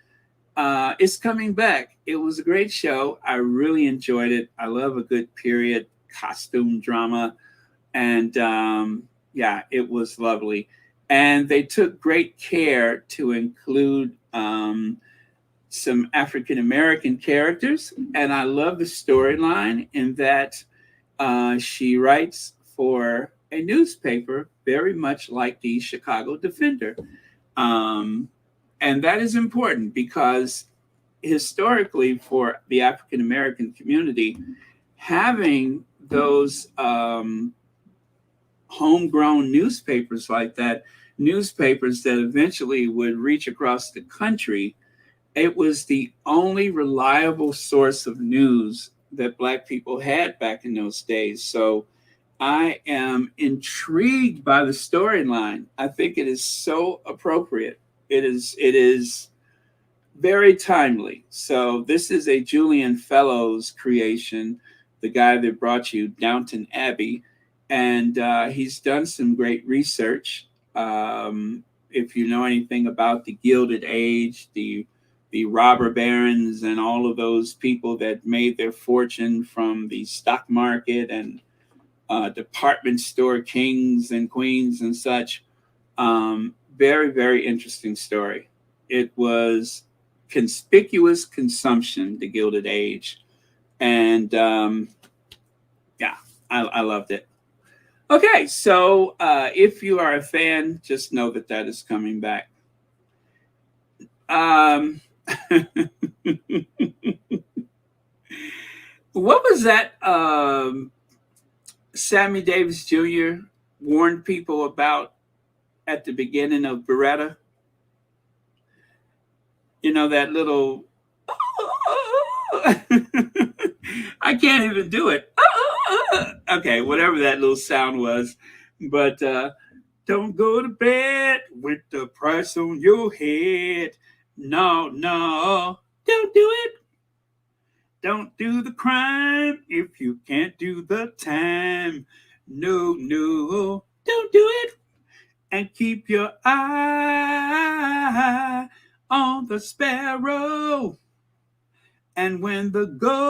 it's coming back. It was a great show. I really enjoyed it. I love a good period costume drama. And yeah, it was lovely. And they took great care to include some African-American characters. And I love the storyline in that she writes for a newspaper very much like the Chicago Defender. And that is important because historically for the African-American community, having those homegrown newspapers like that, newspapers that eventually would reach across the country, it was the only reliable source of news that Black people had back in those days. So I am intrigued by the storyline. I think it is so appropriate. It is very timely. So this is a Julian Fellows creation, the guy that brought you Downton Abbey. And he's done some great research. If you know anything about the Gilded Age, the robber barons and all of those people that made their fortune from the stock market and department store kings and queens and such. Very, very interesting story. It was conspicuous consumption, the Gilded Age. And yeah, I loved it. Okay, so if you are a fan, just know that that is coming back. What was that Sammy Davis Jr. warned people about at the beginning of Beretta? You know, that little I can't even do it. Okay, whatever that little sound was. But don't go to bed with the price on your head. No, no, don't do it. Don't do the crime if you can't do the time. No, no, don't do it. And keep your eye on the sparrow. And when the going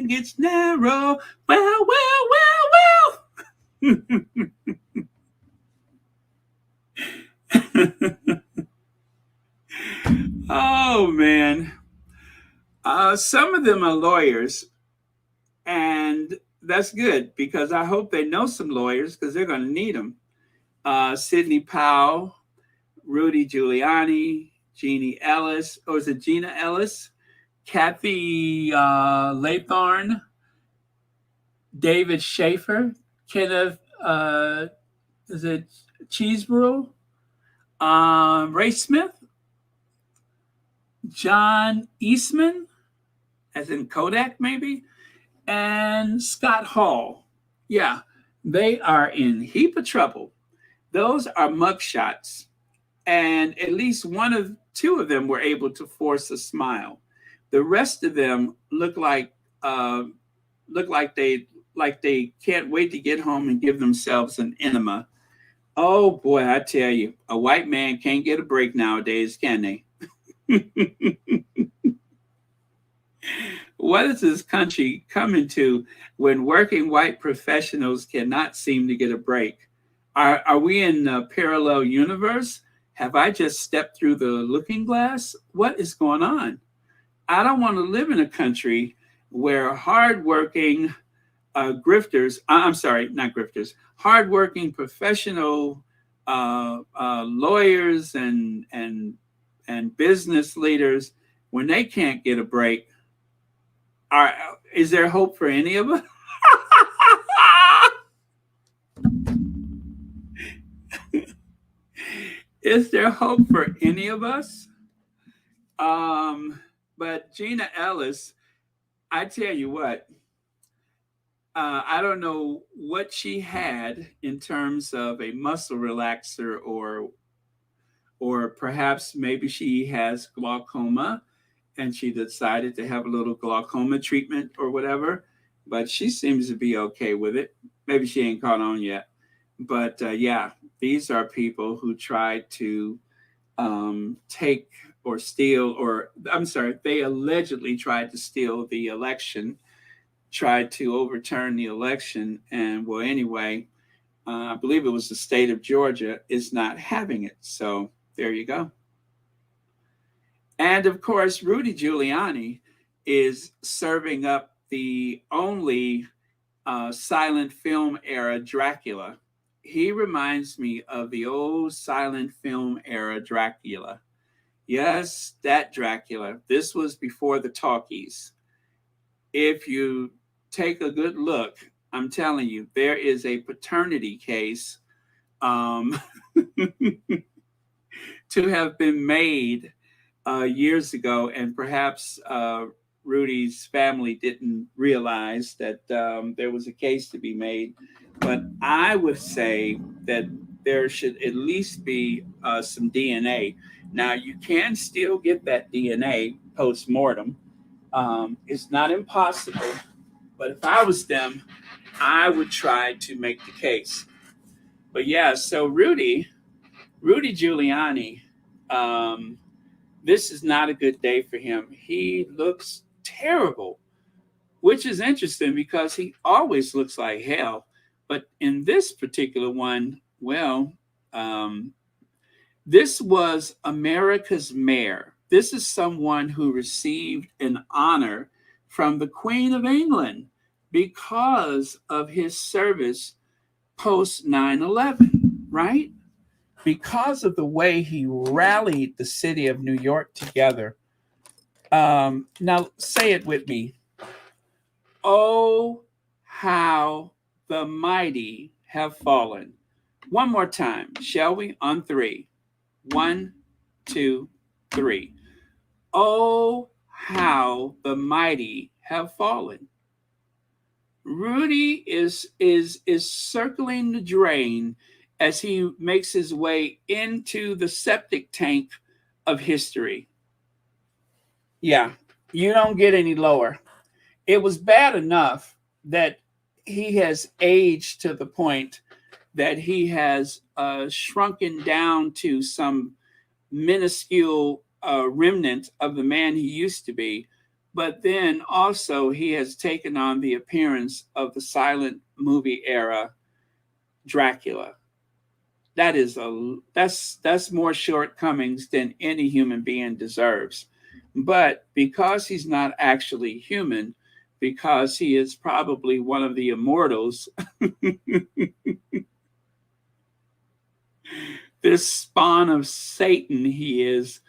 gets narrow, well, well, well, well. Oh, man. Some of them are lawyers, and that's good because I hope they know some lawyers because they're going to need them. Sidney Powell, Rudy Giuliani, Jeannie Ellis, or is it Gina Ellis? Kathy Laythorne, David Schaefer, Kenneth, is it Cheeseborough? Ray Smith, John Eastman, as in Kodak maybe, and Scott Hall. Yeah, they are in heap of trouble. Those are mugshots. and at least two of them were able to force a smile. The rest of them look like they can't wait to get home and give themselves an enema. Oh boy, I tell you, a white man can't get a break nowadays, can they? What is this country coming to when working white professionals cannot seem to get a break? Are we in a parallel universe? Have I just stepped through the looking glass? What is going on? I don't want to live in a country where hardworking grifters, I'm sorry, not grifters, hardworking professional lawyers and business leaders, when they can't get a break, is there hope for any of us? Is there hope for any of us? But Gina Ellis, I tell you what, I don't know what she had in terms of a muscle relaxer, or perhaps maybe she has glaucoma and she decided to have a little glaucoma treatment or whatever, but she seems to be okay with it. Maybe she ain't caught on yet. But yeah, these are people who tried to take or steal, or I'm sorry, they allegedly tried to steal the election, tried to overturn the election. And well, anyway, I believe it was the state of Georgia is not having it. So there you go. And of course, Rudy Giuliani is serving up the only silent film era Dracula. He reminds me of the old silent film era Dracula. Yes, that Dracula. This was before the talkies. If you take a good look, I'm telling you, there is a paternity case to have been made years ago, and perhaps Rudy's family didn't realize that there was a case to be made. But I would say that there should at least be some DNA. Now, you can still get that DNA post-mortem. It's not impossible, but if I was them, I would try to make the case. But yeah, so Rudy Giuliani, this is not a good day for him. He looks terrible, which is interesting because he always looks like hell. But in this particular one, well, this was America's mayor. This is someone who received an honor from the Queen of England because of his service post 9/11, right? Because of the way he rallied the city of New York together. Now say it with me. Oh, how the mighty have fallen. One more time, shall we? On three. 1, 2, 3. Oh, how the mighty have fallen. Rudy is circling the drain as he makes his way into the septic tank of history. Yeah, you don't get any lower. It was bad enough that he has aged to the point that he has shrunken down to some minuscule remnant of the man he used to be. But then also he has taken on the appearance of the silent movie era Dracula. That's more shortcomings than any human being deserves. But because he's not actually human, because he is probably one of the immortals, this spawn of Satan he is.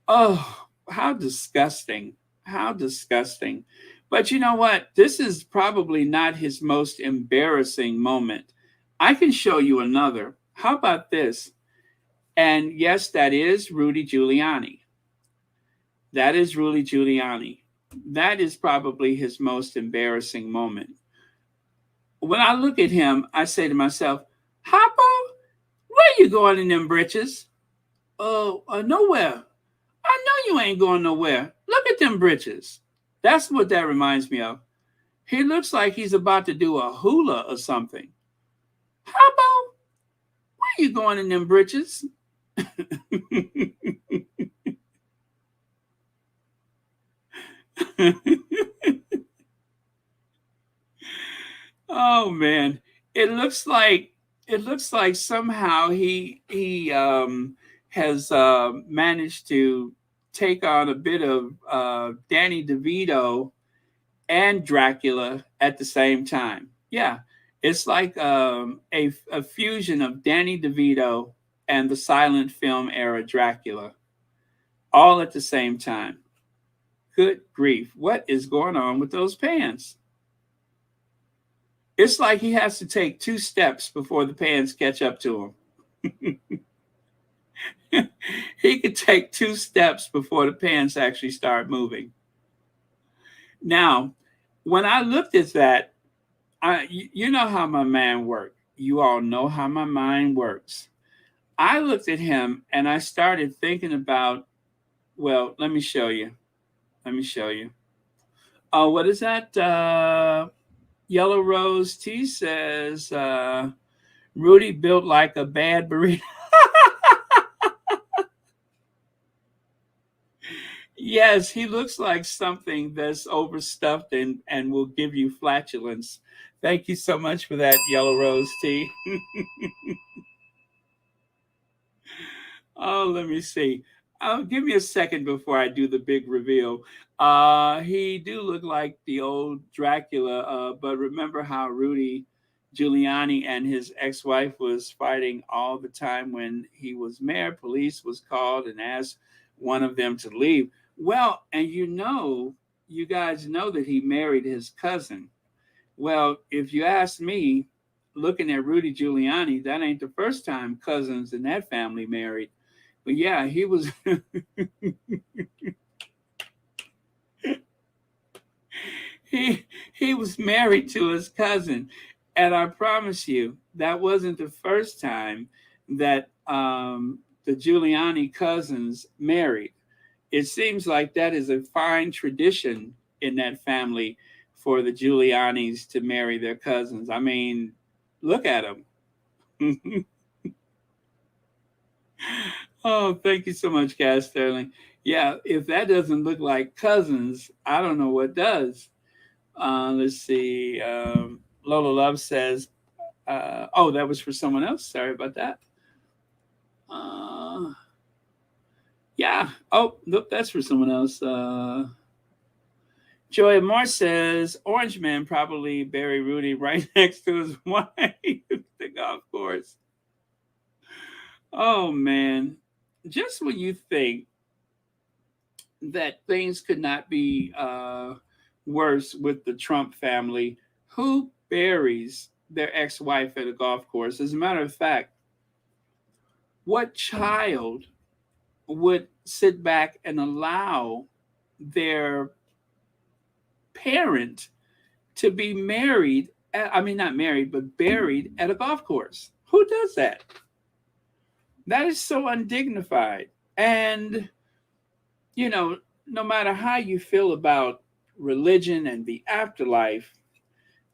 Oh, how disgusting. How disgusting. But you know what? This is probably not his most embarrassing moment. I can show you another. How about this? And yes, that is Rudy Giuliani. That is Rudy Giuliani. That is probably his most embarrassing moment. When I look at him, I say to myself, Hoppo, where you going in them britches? Nowhere. I know you ain't going nowhere. Look at them britches. That's what that reminds me of. He looks like he's about to do a hula or something. How about, where you going in them britches? Oh man, it looks like somehow he has managed to take on a bit of Danny DeVito and Dracula at the same time. Yeah, it's like a fusion of Danny DeVito and the silent film era Dracula, all at the same time. Good grief, what is going on with those pants? It's like he has to take two steps before the pants catch up to him. He could take two steps before the pants actually start moving. Now, when I looked at that, you know how my man works. You all know how my mind works. I looked at him and I started thinking about, well, let me show you. Let me show you. Oh, what is that? Yellow Rose T says, Rudy built like a bad burrito. Yes, he looks like something that's overstuffed and will give you flatulence. Thank you so much for that, Yellow Rose T. Oh, let me see. Give me a second before I do the big reveal. He do look like the old Dracula, but remember how Rudy Giuliani and his ex-wife was fighting all the time when he was mayor. Police was called and asked one of them to leave. Well, and you guys know that he married his cousin. Well, if you ask me, looking at Rudy Giuliani, that ain't the first time cousins in that family married. But yeah, he was he was married to his cousin, and I promise you that wasn't the first time that the Giuliani cousins married. It seems like that is a fine tradition in that family for the Giulianis to marry their cousins. I mean, look at them. Oh, thank you so much, Cass Sterling. Yeah, if that doesn't look like cousins, I don't know what does. Let's see. Lola Love says, oh, that was for someone else. Sorry about that. Yeah. Oh, look, that's for someone else. Joy Moore says, Orange Man probably bury Rudy right next to his wife at the golf course. Oh, man. Just when you think that things could not be worse with the Trump family, who buries their ex-wife at a golf course? As a matter of fact, what child would sit back and allow their parent to be married I mean, not married, but buried at a golf course? Who does that? That is so undignified. And, no matter how you feel about religion and the afterlife,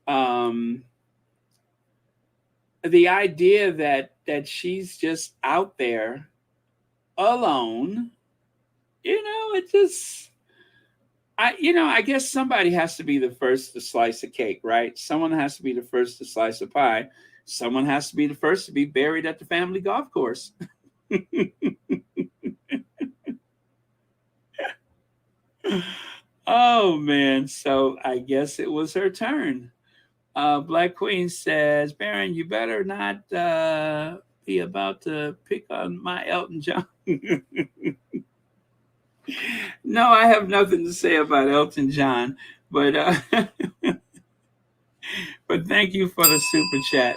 the idea that she's just out there alone, it just, I guess somebody has to be the first to slice a cake, right? Someone has to be the first to slice a pie. Someone has to be the first to be buried at the family golf course. Oh man, so I guess it was her turn. Black Queen says, Baron, you better not be about to pick on my Elton John. No, I have nothing to say about Elton John, but but thank you for the super chat.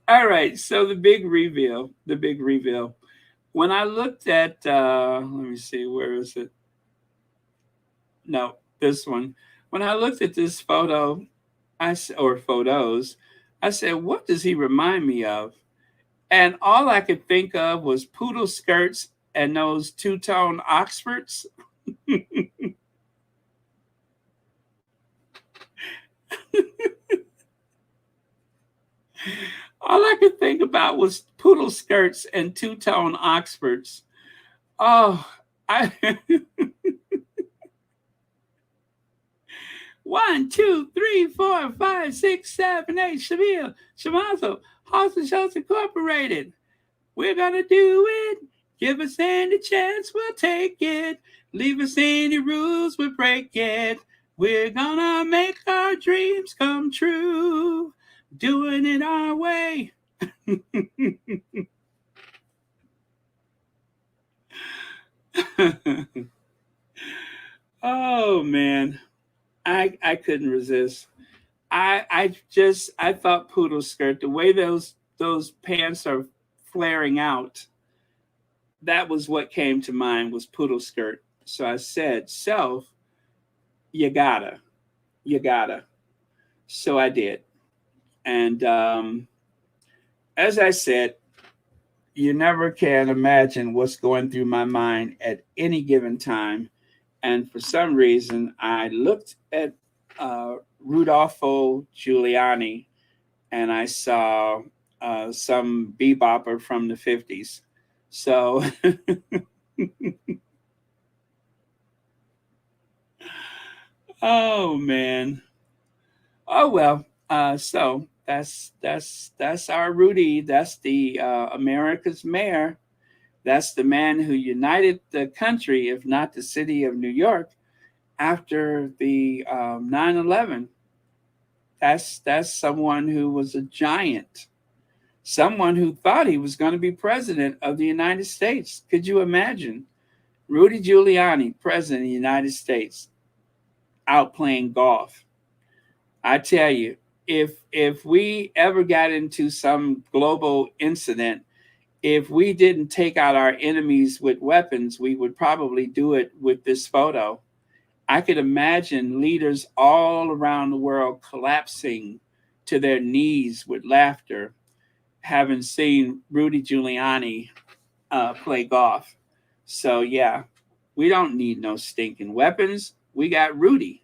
All right, so the big reveal. When I looked at, let me see, where is it? No, this one. When I looked at this photo, or photos, I said, what does he remind me of? And all I could think of was poodle skirts and those two-tone Oxfords. All I could think about was poodle skirts and two-tone Oxfords. Oh, I 1, 2, 3, 4, 5, 6, 7, 8, Shabir, Shamazo, House and Shows Incorporated. We're gonna do it. Give us any chance, we'll take it. Leave us any rules, we'll break it. We're gonna make our dreams come true. Doing it our way. Oh man, I couldn't resist. I thought poodle skirt, the way those pants are flaring out, that was what came to mind was poodle skirt. So I said, self, you gotta. So I did. And as I said, you never can imagine what's going through my mind at any given time. And for some reason, I looked at Rudolfo Giuliani and I saw some bebopper from the 50s. So, oh man. Oh well. So that's our Rudy. That's the America's mayor. That's the man who united the country, if not the city of New York, after the 9/11. That's someone who was a giant, someone who thought he was going to be president of the United States. Could you imagine? Rudy Giuliani, president of the United States, out playing golf. I tell you, if we ever got into some global incident, if we didn't take out our enemies with weapons, we would probably do it with this photo. I could imagine leaders all around the world collapsing to their knees with laughter, having seen Rudy Giuliani play golf. So yeah, we don't need no stinking weapons. We got Rudy.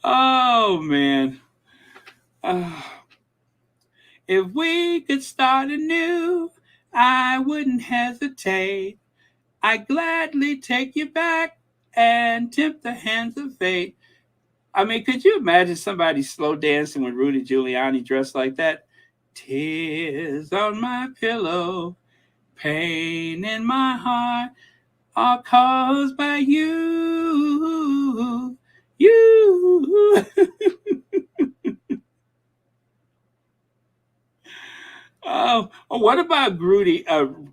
Oh man. If we could start anew, I wouldn't hesitate. I'd gladly take you back and tempt the hands of fate. I mean, could you imagine somebody slow dancing with Rudy Giuliani dressed like that? Tears on my pillow, pain in my heart, all caused by you. You. What about Rudy?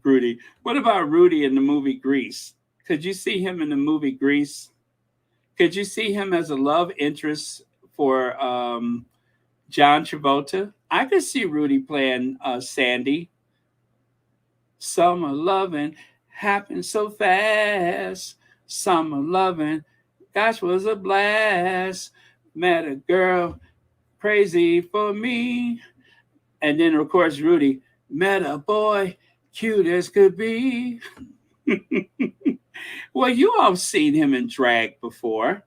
Rudy. What about Rudy in the movie Grease? Could you see him in the movie Grease? Could you see him as a love interest for John Travolta? I could see Rudy playing Sandy. Summer loving happened so fast. Summer loving, gosh, was a blast. Met a girl crazy for me. And then, of course, Rudy met a boy cute as could be. Well, you all seen him in drag before.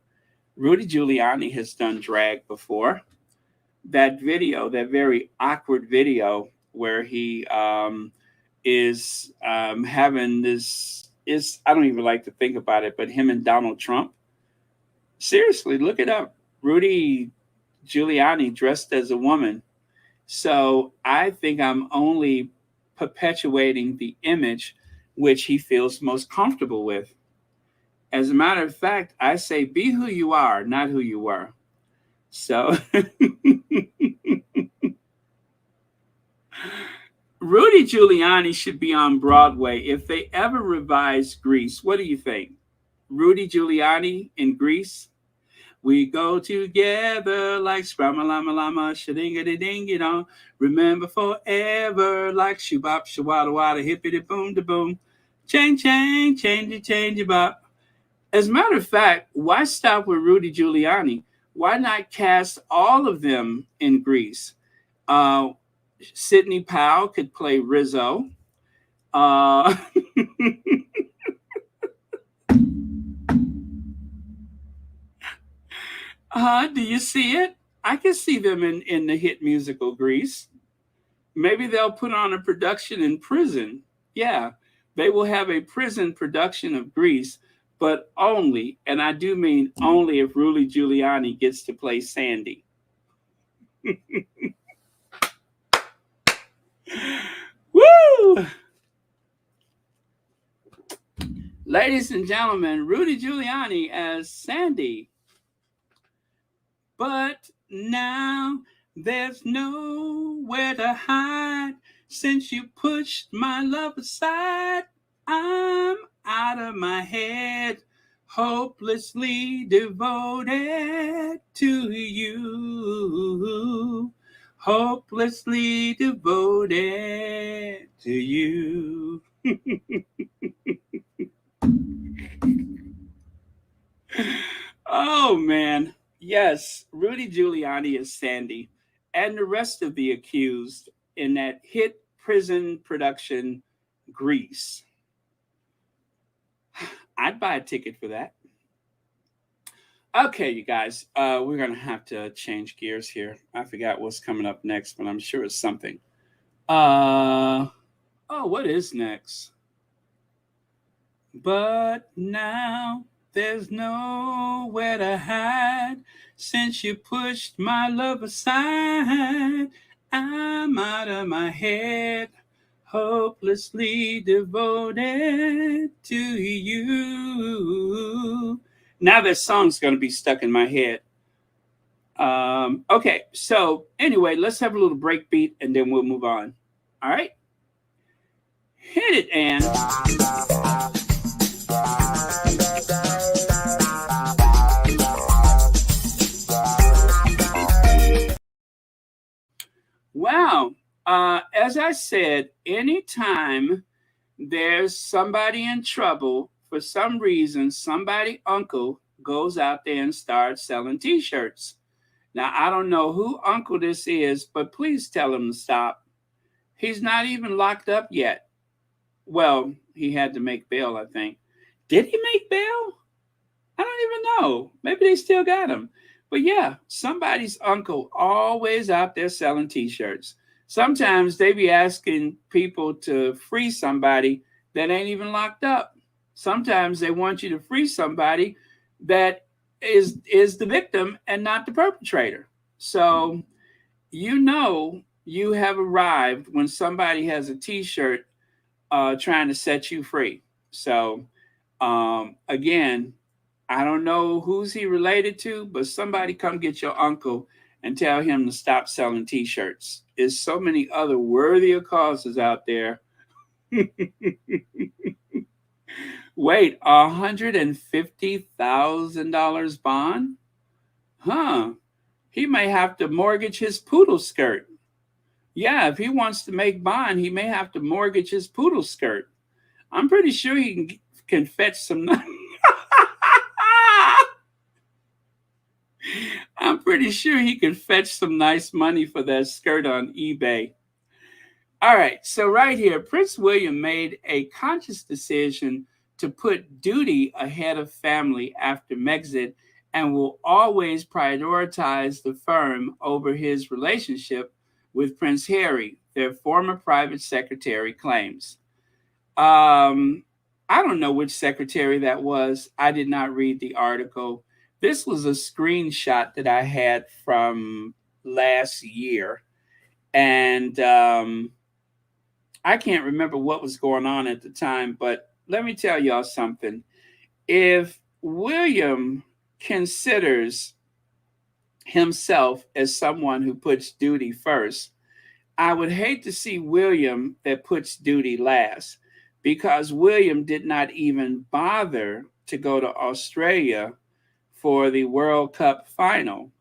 Rudy Giuliani has done drag before. That video, that very awkward video where he is having this, I don't even like to think about it, but him and Donald Trump. Seriously, look it up. Rudy Giuliani dressed as a woman. So I think I'm only perpetuating the image which he feels most comfortable with. As a matter of fact, I say be who you are, not who you were. So Rudy Giuliani should be on Broadway. If they ever revise Grease, what do you think? Rudy Giuliani in Grease? We go together like Spramalama Lama, Shadinga Ding, you know. Remember forever like Shubop Shawada Wada Hippity Boom da Boom. Change, change, change it, change about. As a matter of fact, why stop with Rudy Giuliani? Why not cast all of them in Greece? Uh, Sidney Powell could play Rizzo. Uh, do you see it? I can see them in the hit musical Grease. Maybe they'll put on a production in prison. Yeah, they will have a prison production of Grease, but only, and I do mean only, if Rudy Giuliani gets to play Sandy. Woo! Ladies and gentlemen, Rudy Giuliani as Sandy. But now there's nowhere to hide. Since you pushed my love aside, I'm out of my head, hopelessly devoted to you. Hopelessly devoted to you. Oh, man. Yes, Rudy Giuliani is Sandy, and the rest of the accused in that hit prison production, Grease. I'd buy a ticket for that. Okay, you guys, we're going to have to change gears here. I forgot what's coming up next, but I'm sure it's something. What is next? But now there's nowhere to hide. Since you pushed my love aside, I'm out of my head, hopelessly devoted to you. Now that song's going to be stuck in my head. Okay, so anyway, let's have a little break beat and then we'll move on. All right? Hit it, Ann. Wow. As I said, anytime there's somebody in trouble, for some reason, somebody uncle goes out there and starts selling T-shirts. Now, I don't know who uncle this is, but please tell him to stop. He's not even locked up yet. Well, he had to make bail, I think. Did he make bail? I don't even know. Maybe they still got him. But yeah, somebody's uncle always out there selling T-shirts. Sometimes they be asking people to free somebody that ain't even locked up. Sometimes they want you to free somebody that is the victim and not the perpetrator. So you know you have arrived when somebody has a T-shirt trying to set you free. So again, I don't know who's he related to, but somebody come get your uncle and tell him to stop selling T-shirts. There's so many other worthier causes out there. Wait, $150,000 bond? Huh. He may have to mortgage his poodle skirt. Yeah, if he wants to make bond, he may have to mortgage his poodle skirt. I'm pretty sure he can fetch some... I'm pretty sure he could fetch some nice money for that skirt on eBay. All right, so right here, Prince William made a conscious decision to put duty ahead of family after Megxit and will always prioritize the firm over his relationship with Prince Harry, their former private secretary claims. I don't know which secretary that was. I did not read the article. This was a screenshot that I had from last year. And I can't remember what was going on at the time, but let me tell y'all something. If William considers himself as someone who puts duty first, I would hate to see William that puts duty last, because William did not even bother to go to Australia for the World Cup final,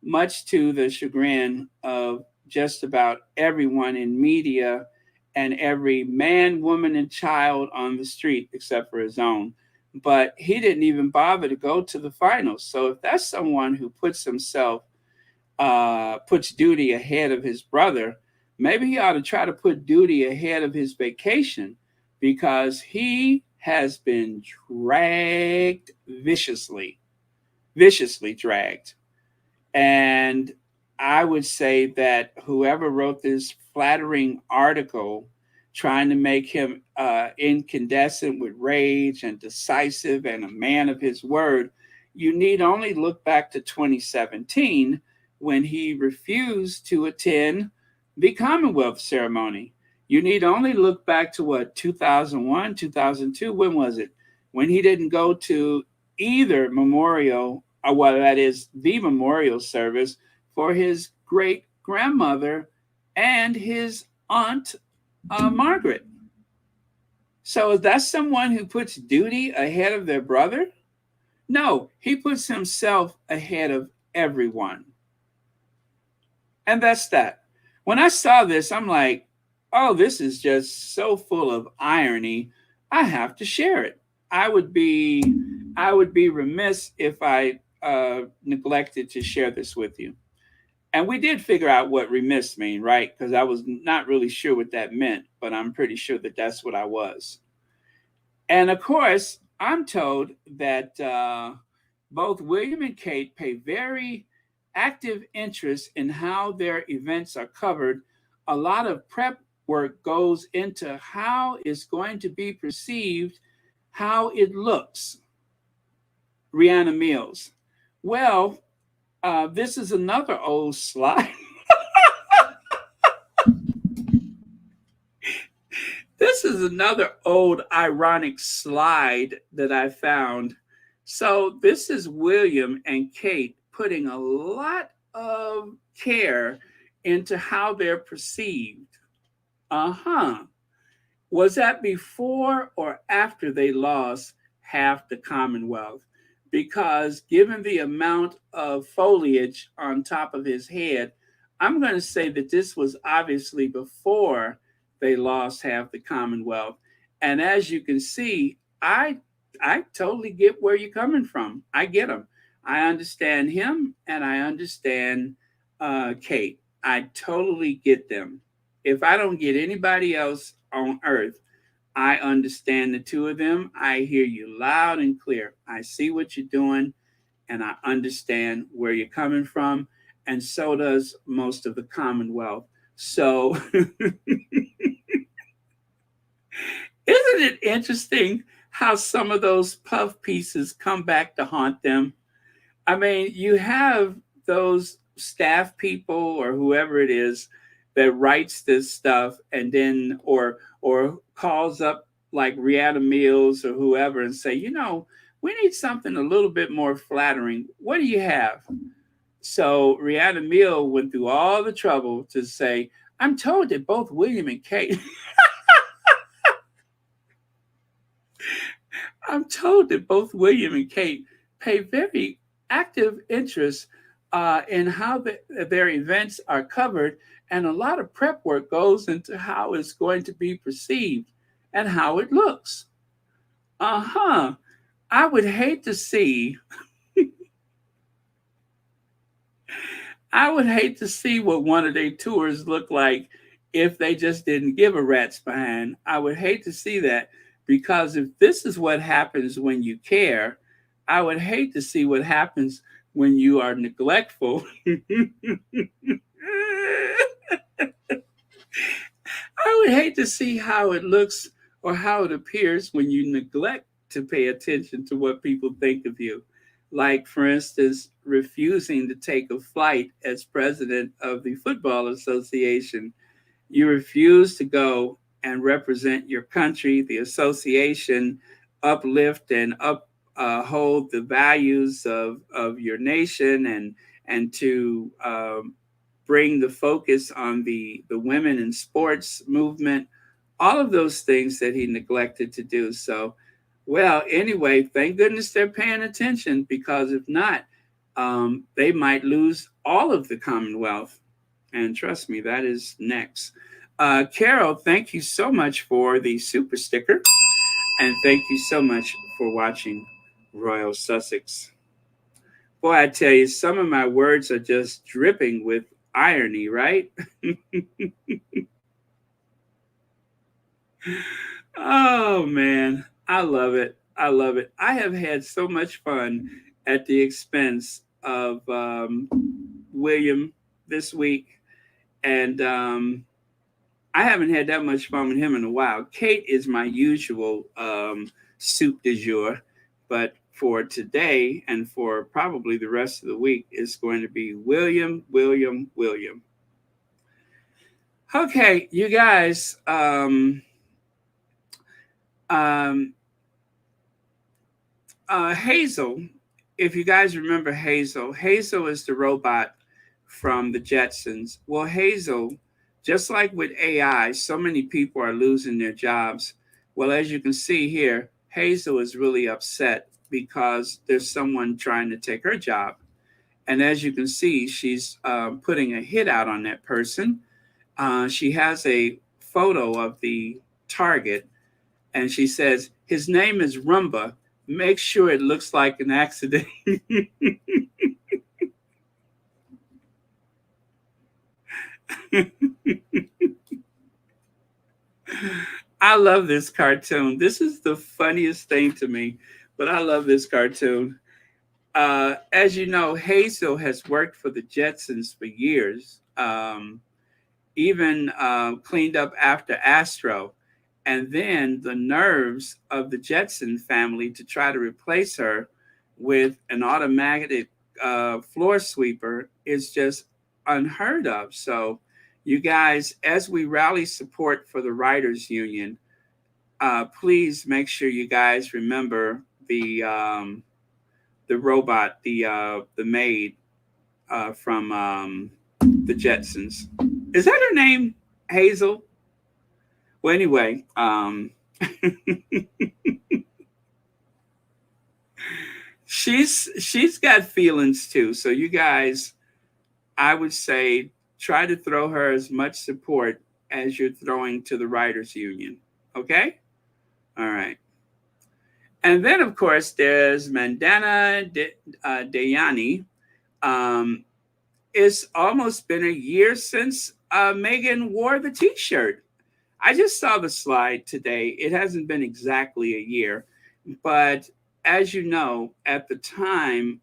much to the chagrin of just about everyone in media and every man, woman, and child on the street except for his own. But he didn't even bother to go to the finals. So if that's someone who puts duty ahead of his brother, maybe he ought to try to put duty ahead of his vacation, because he has been dragged viciously dragged. And I would say that whoever wrote this flattering article trying to make him incandescent with rage and decisive and a man of his word, you need only look back to 2017 when he refused to attend the Commonwealth ceremony. You need only look back to what, 2001, 2002, when was it? When he didn't go to either memorial, or well, that is the memorial service for his great grandmother and his aunt, Margaret. So is that someone who puts duty ahead of their brother? No, he puts himself ahead of everyone. And that's that. When I saw this, I'm like, oh, this is just so full of irony. I have to share it. I would be remiss if I neglected to share this with you. And we did figure out what remiss mean, right? Because I was not really sure what that meant, but I'm pretty sure that that's what I was. And of course, I'm told that both William and Kate pay very active interest in how their events are covered. A lot of prep work goes into how it's going to be perceived, how it looks. Rihanna Mills. Well, this is another old slide. This is another old ironic slide that I found. So this is William and Kate putting a lot of care into how they're perceived. Was that before or after they lost half the Commonwealth? Because given the amount of foliage on top of his head, I'm going to say that this was obviously before they lost half the Commonwealth. And as you can see, I totally get where you're coming from. I get him. I understand him, and I understand Kate. I totally get them. If I don't get anybody else on earth, I understand the two of them. I hear you loud and clear. I see what you're doing, and I understand where you're coming from. And so does most of the Commonwealth. So isn't it interesting how some of those puff pieces come back to haunt them? I mean, you have those staff people or whoever it is that writes this stuff and then or calls up like Rihanna Mills or whoever and say, we need something a little bit more flattering. What do you have? So Rihanna Mills went through all the trouble to say, I'm told that both William and Kate I'm told that both William and Kate pay very active interest in how their events are covered, and a lot of prep work goes into how it's going to be perceived and how it looks. I would hate to see what one of their tours looked like if they just didn't give a rat's behind. I would hate to see that, because if this is what happens when you care, I would hate to see what happens when you are neglectful. I would hate to see how it looks or how it appears when you neglect to pay attention to what people think of you. Like, for instance, refusing to take a flight as president of the Football Association. You refuse to go and represent your country, the association, uplift and uphold the values of your nation, and to bring the focus on the women in sports movement, all of those things that he neglected to do. So, well, anyway, thank goodness they're paying attention, because if not, they might lose all of the Commonwealth. And trust me, that is next. Carol, thank you so much for the super sticker. And thank you so much for watching Royal Sussex. Boy, I tell you, some of my words are just dripping with irony, right? Oh, man. I love it. I love it. I have had so much fun at the expense of William this week. And I haven't had that much fun with him in a while. Kate is my usual soup du jour, but for today and for probably the rest of the week, it's going to be William. Okay, you guys. Hazel, if you guys remember Hazel is the robot from the Jetsons. Well, Hazel, just like with AI, so many people are losing their jobs. Well, as you can see here, Hazel is really upset because there's someone trying to take her job. And as you can see, she's putting a hit out on that person. She has a photo of the target, and she says, his name is Rumba. Make sure it looks like an accident. I love this cartoon. This is the funniest thing to me, but I love this cartoon. As you know, Hazel has worked for the Jetsons for years, even cleaned up after Astro. And then the nerves of the Jetson family to try to replace her with an automatic floor sweeper is just unheard of. So, you guys, as we rally support for the Writers Union, please make sure you guys remember the robot, the maid from the Jetsons. Is that her name, Hazel? Well, anyway, she's got feelings too. So you guys, I would say, try to throw her as much support as you're throwing to the Writers Union. Okay? All right. And then, of course, there's Mandana Dayani. It's almost been a year since Meghan wore the T-shirt. I just saw the slide today. It hasn't been exactly a year, but as you know, at the time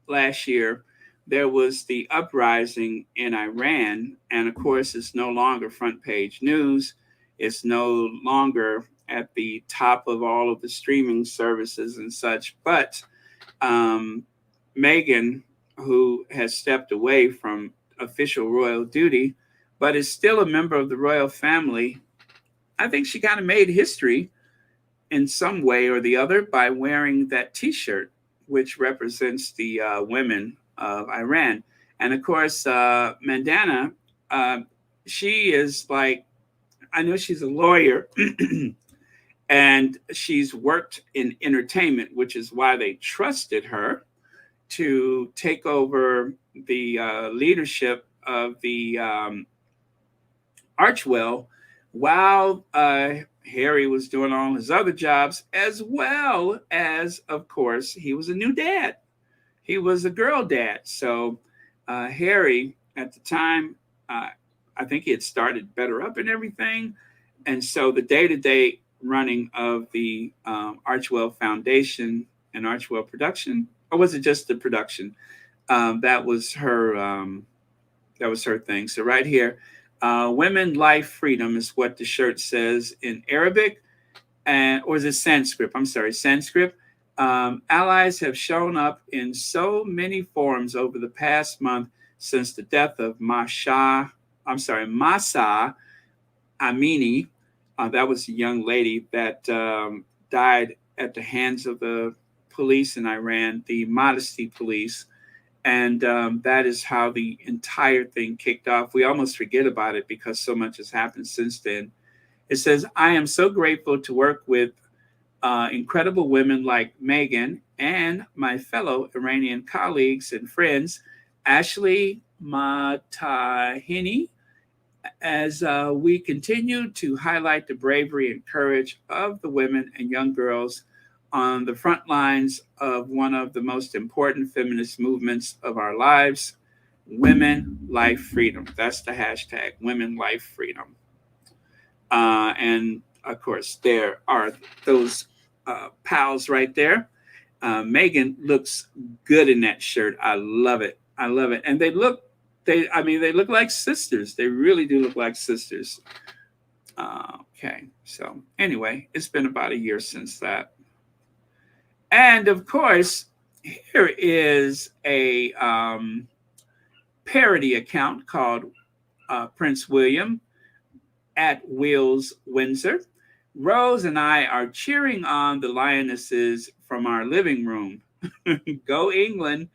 last year, there was the uprising in Iran, and of course, it's no longer front page news. It's no longer at the top of all of the streaming services and such. But Meghan, who has stepped away from official royal duty, but is still a member of the royal family, I think she kind of made history in some way or the other by wearing that T-shirt, which represents the women of Iran. And of course, Mandana, she is like, I know she's a lawyer and she's worked in entertainment, which is why they trusted her to take over the leadership of the Archwell while Harry was doing all his other jobs, as well as, of course, he was a new dad. He was a girl dad. So Harry, at the time, I think he had started Better Up and everything. And so the day-to-day running of the Archwell Foundation and Archwell production, or was it just the production? That was her thing. So right here, women, life, freedom is what the shirt says in Arabic, or is it Sanskrit? I'm sorry, Sanskrit. Allies have shown up in so many forms over the past month since the death of Mahsa Amini. That was a young lady that died at the hands of the police in Iran, the Modesty Police. And that is how the entire thing kicked off. We almost forget about it because so much has happened since then. It says, I am so grateful to work with incredible women like Meghan and my fellow Iranian colleagues and friends, Ashley Matahini, as we continue to highlight the bravery and courage of the women and young girls on the front lines of one of the most important feminist movements of our lives, Women, Life, Freedom. That's the hashtag, Women, Life, Freedom. And of course, there are those pals right there. Meghan looks good in that shirt. I love it. I love it. And they look like sisters. They really do look like sisters. Okay. So anyway, it's been about a year since that. And of course, here is a parody account called Prince William at Windsor. Rose and I are cheering on the Lionesses from our living room. Go England.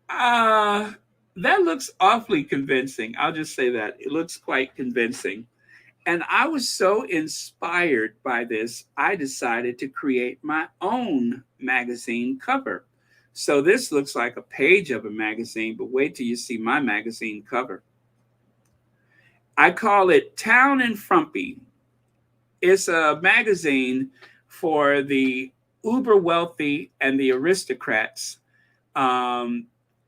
That looks awfully convincing. I'll just say that. It looks quite convincing. And I was so inspired by this, I decided to create my own magazine cover. So this looks like a page of a magazine, but wait till you see my magazine cover. I call it Town and Frumpy. It's a magazine for the uber wealthy and the aristocrats,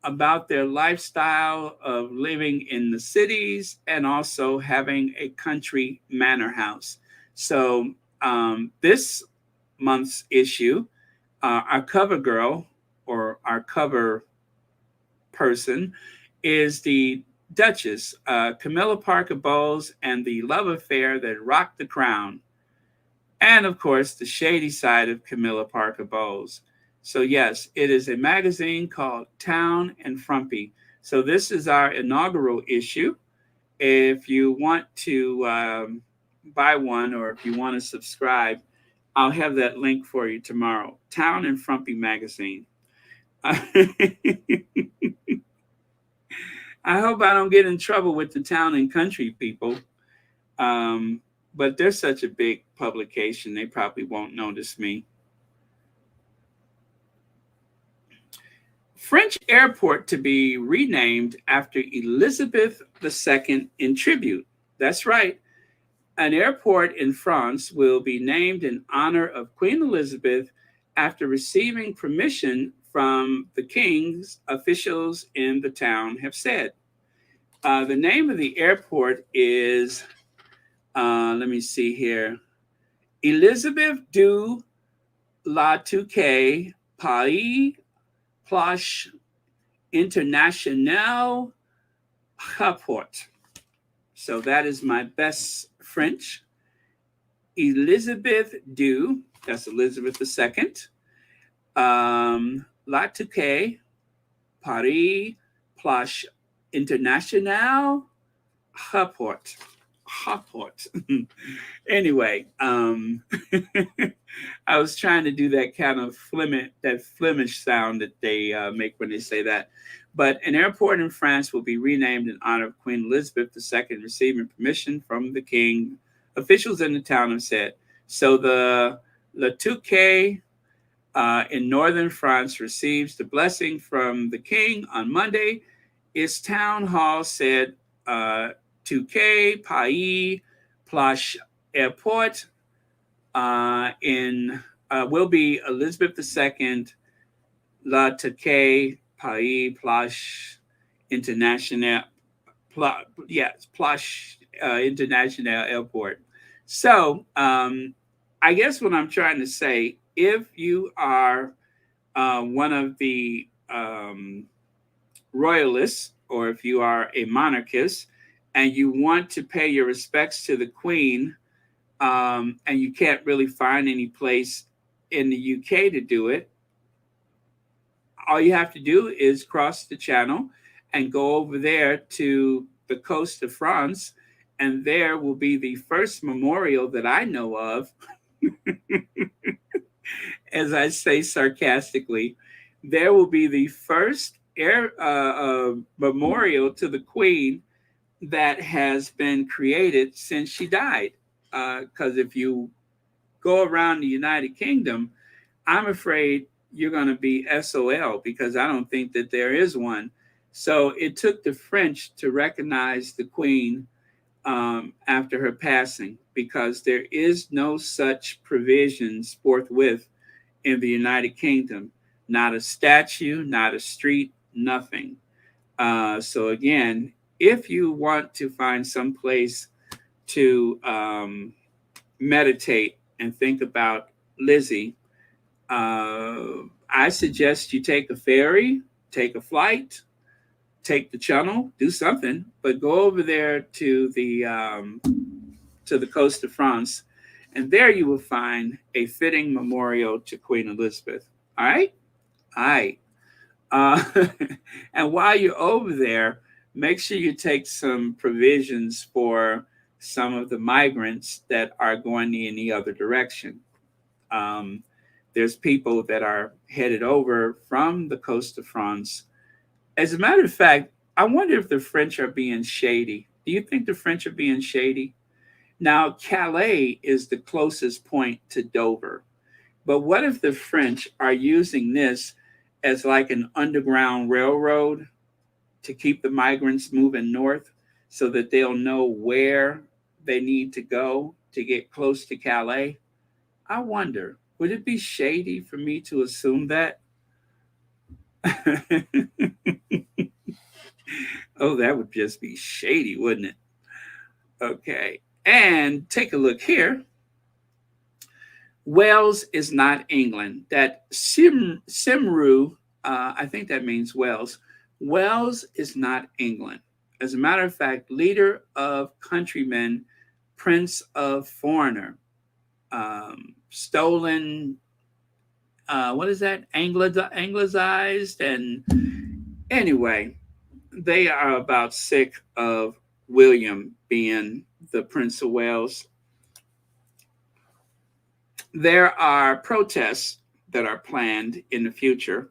about their lifestyle of living in the cities and also having a country manor house. So this month's issue, our cover girl or our cover person is the Duchess, Camilla Parker Bowles, and the love affair that rocked the crown. And of course, the shady side of Camilla Parker Bowles. So yes, it is a magazine called Town and Frumpy. So this is our inaugural issue. If you want to buy one or if you want to subscribe, I'll have that link for you tomorrow. Town and Frumpy magazine. I hope I don't get in trouble with the town and country people. But they're such a big publication, they probably won't notice me. French airport to be renamed after Elizabeth II in tribute. That's right. An airport in France will be named in honor of Queen Elizabeth after receiving permission from the king's officials in the town have said. The name of the airport is, let me see here, Elizabeth du La Touquet Paris Plage International Airport. So that is my best French. Elizabeth du, that's Elizabeth II. La Touquet Paris Plage International Airport. Anyway, I was trying to do that kind of Flemish sound that they make when they say that. But an airport in France will be renamed in honor of Queen Elizabeth II, receiving permission from the king. Officials in the town have said. So the La Touquet in northern France receives the blessing from the king on Monday. Its town hall said Touquet Paris Plage Airport will be Elizabeth II La Touquet Paris Plage International Plage International Airport. So I guess what I'm trying to say, if you are one of the royalists, or if you are a monarchist and you want to pay your respects to the Queen, and you can't really find any place in the UK to do it, all you have to do is cross the channel and go over there to the coast of France, and there will be the first memorial that I know of, as I say sarcastically, there will be the first memorial to the Queen that has been created since she died. Because if you go around the United Kingdom, I'm afraid you're going to be SOL, because I don't think that there is one. So it took the French to recognize the Queen after her passing, because there is no such provisions forthwith in the United Kingdom. Not a statue, not a street, nothing. So again, if you want to find some place to meditate and think about Lizzie, I suggest you take a ferry, take a flight, take the channel, do something, but go over there to the coast of France, and there you will find a fitting memorial to Queen Elizabeth. All right, all right. And while you're over there, make sure you take some provisions for some of the migrants that are going in the other direction. There's people that are headed over from the coast of France. As a matter of fact, I wonder if the French are being shady. Do you think the French are being shady? Now, Calais is the closest point to Dover. But what if the French are using this as like an underground railroad to keep the migrants moving north, so that they'll know where they need to go to get close to Calais? I wonder, would it be shady for me to assume that? Oh, that would just be shady, wouldn't it? Okay. And take a look here. Wales is not England. That Simru, I think that means Wales. Wales is not England. As a matter of fact, leader of countrymen, prince of foreigner, stolen, what is that? Anglicized. And anyway, they are about sick of William being the Prince of Wales. There are protests that are planned in the future.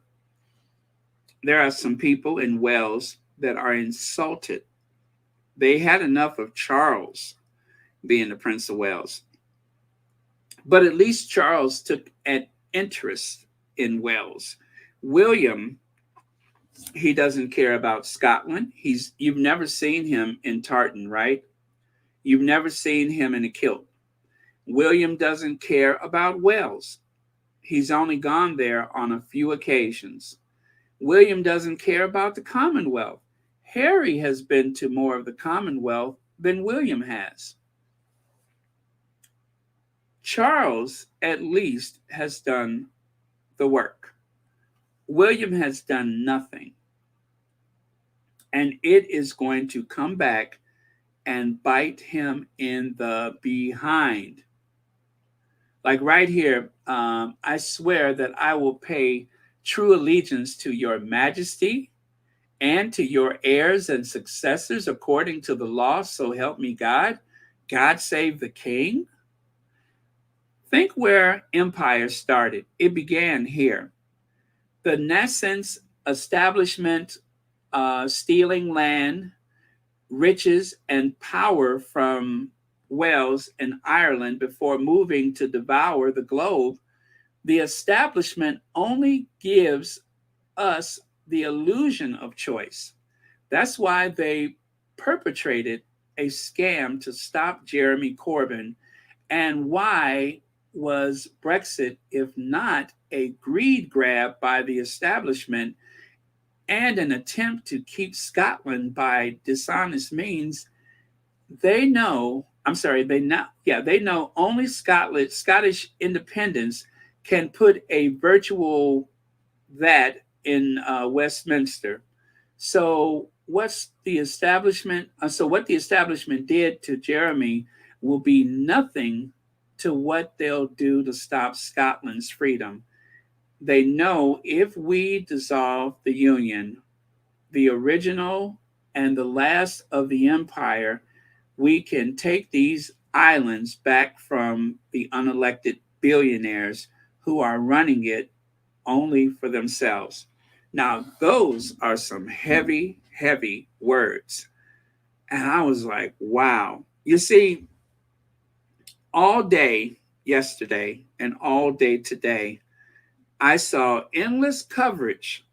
There are some people in Wales that are insulted. They had enough of Charles being the Prince of Wales. But at least Charles took an interest in Wales. William, he doesn't care about Scotland. You've never seen him in tartan, right? You've never seen him in a kilt. William doesn't care about Wales. He's only gone there on a few occasions. William doesn't care about the Commonwealth. Harry has been to more of the Commonwealth than William has. Charles, at least, has done the work. William has done nothing. And it is going to come back and bite him in the behind. Like right here, I swear that I will pay true allegiance to your majesty and to your heirs and successors according to the law, so help me God. God save the king. Think where empire started. It began here. The nascent establishment, stealing land, riches, and power from Wales and Ireland before moving to devour the globe. The establishment only gives us the illusion of choice. That's why they perpetrated a scam to stop Jeremy Corbyn. And why was Brexit, if not a greed grab by the establishment and an attempt to keep Scotland by dishonest means? They know only Scottish independence can put a virtual that in Westminster. So what the establishment did to Jeremy will be nothing to what they'll do to stop Scotland's freedom. They know if we dissolve the Union, the original and the last of the empire, we can take these islands back from the unelected billionaires who are running it only for themselves. Now, those are some heavy, heavy words. And I was like, wow. You see, all day yesterday and all day today, I saw endless coverage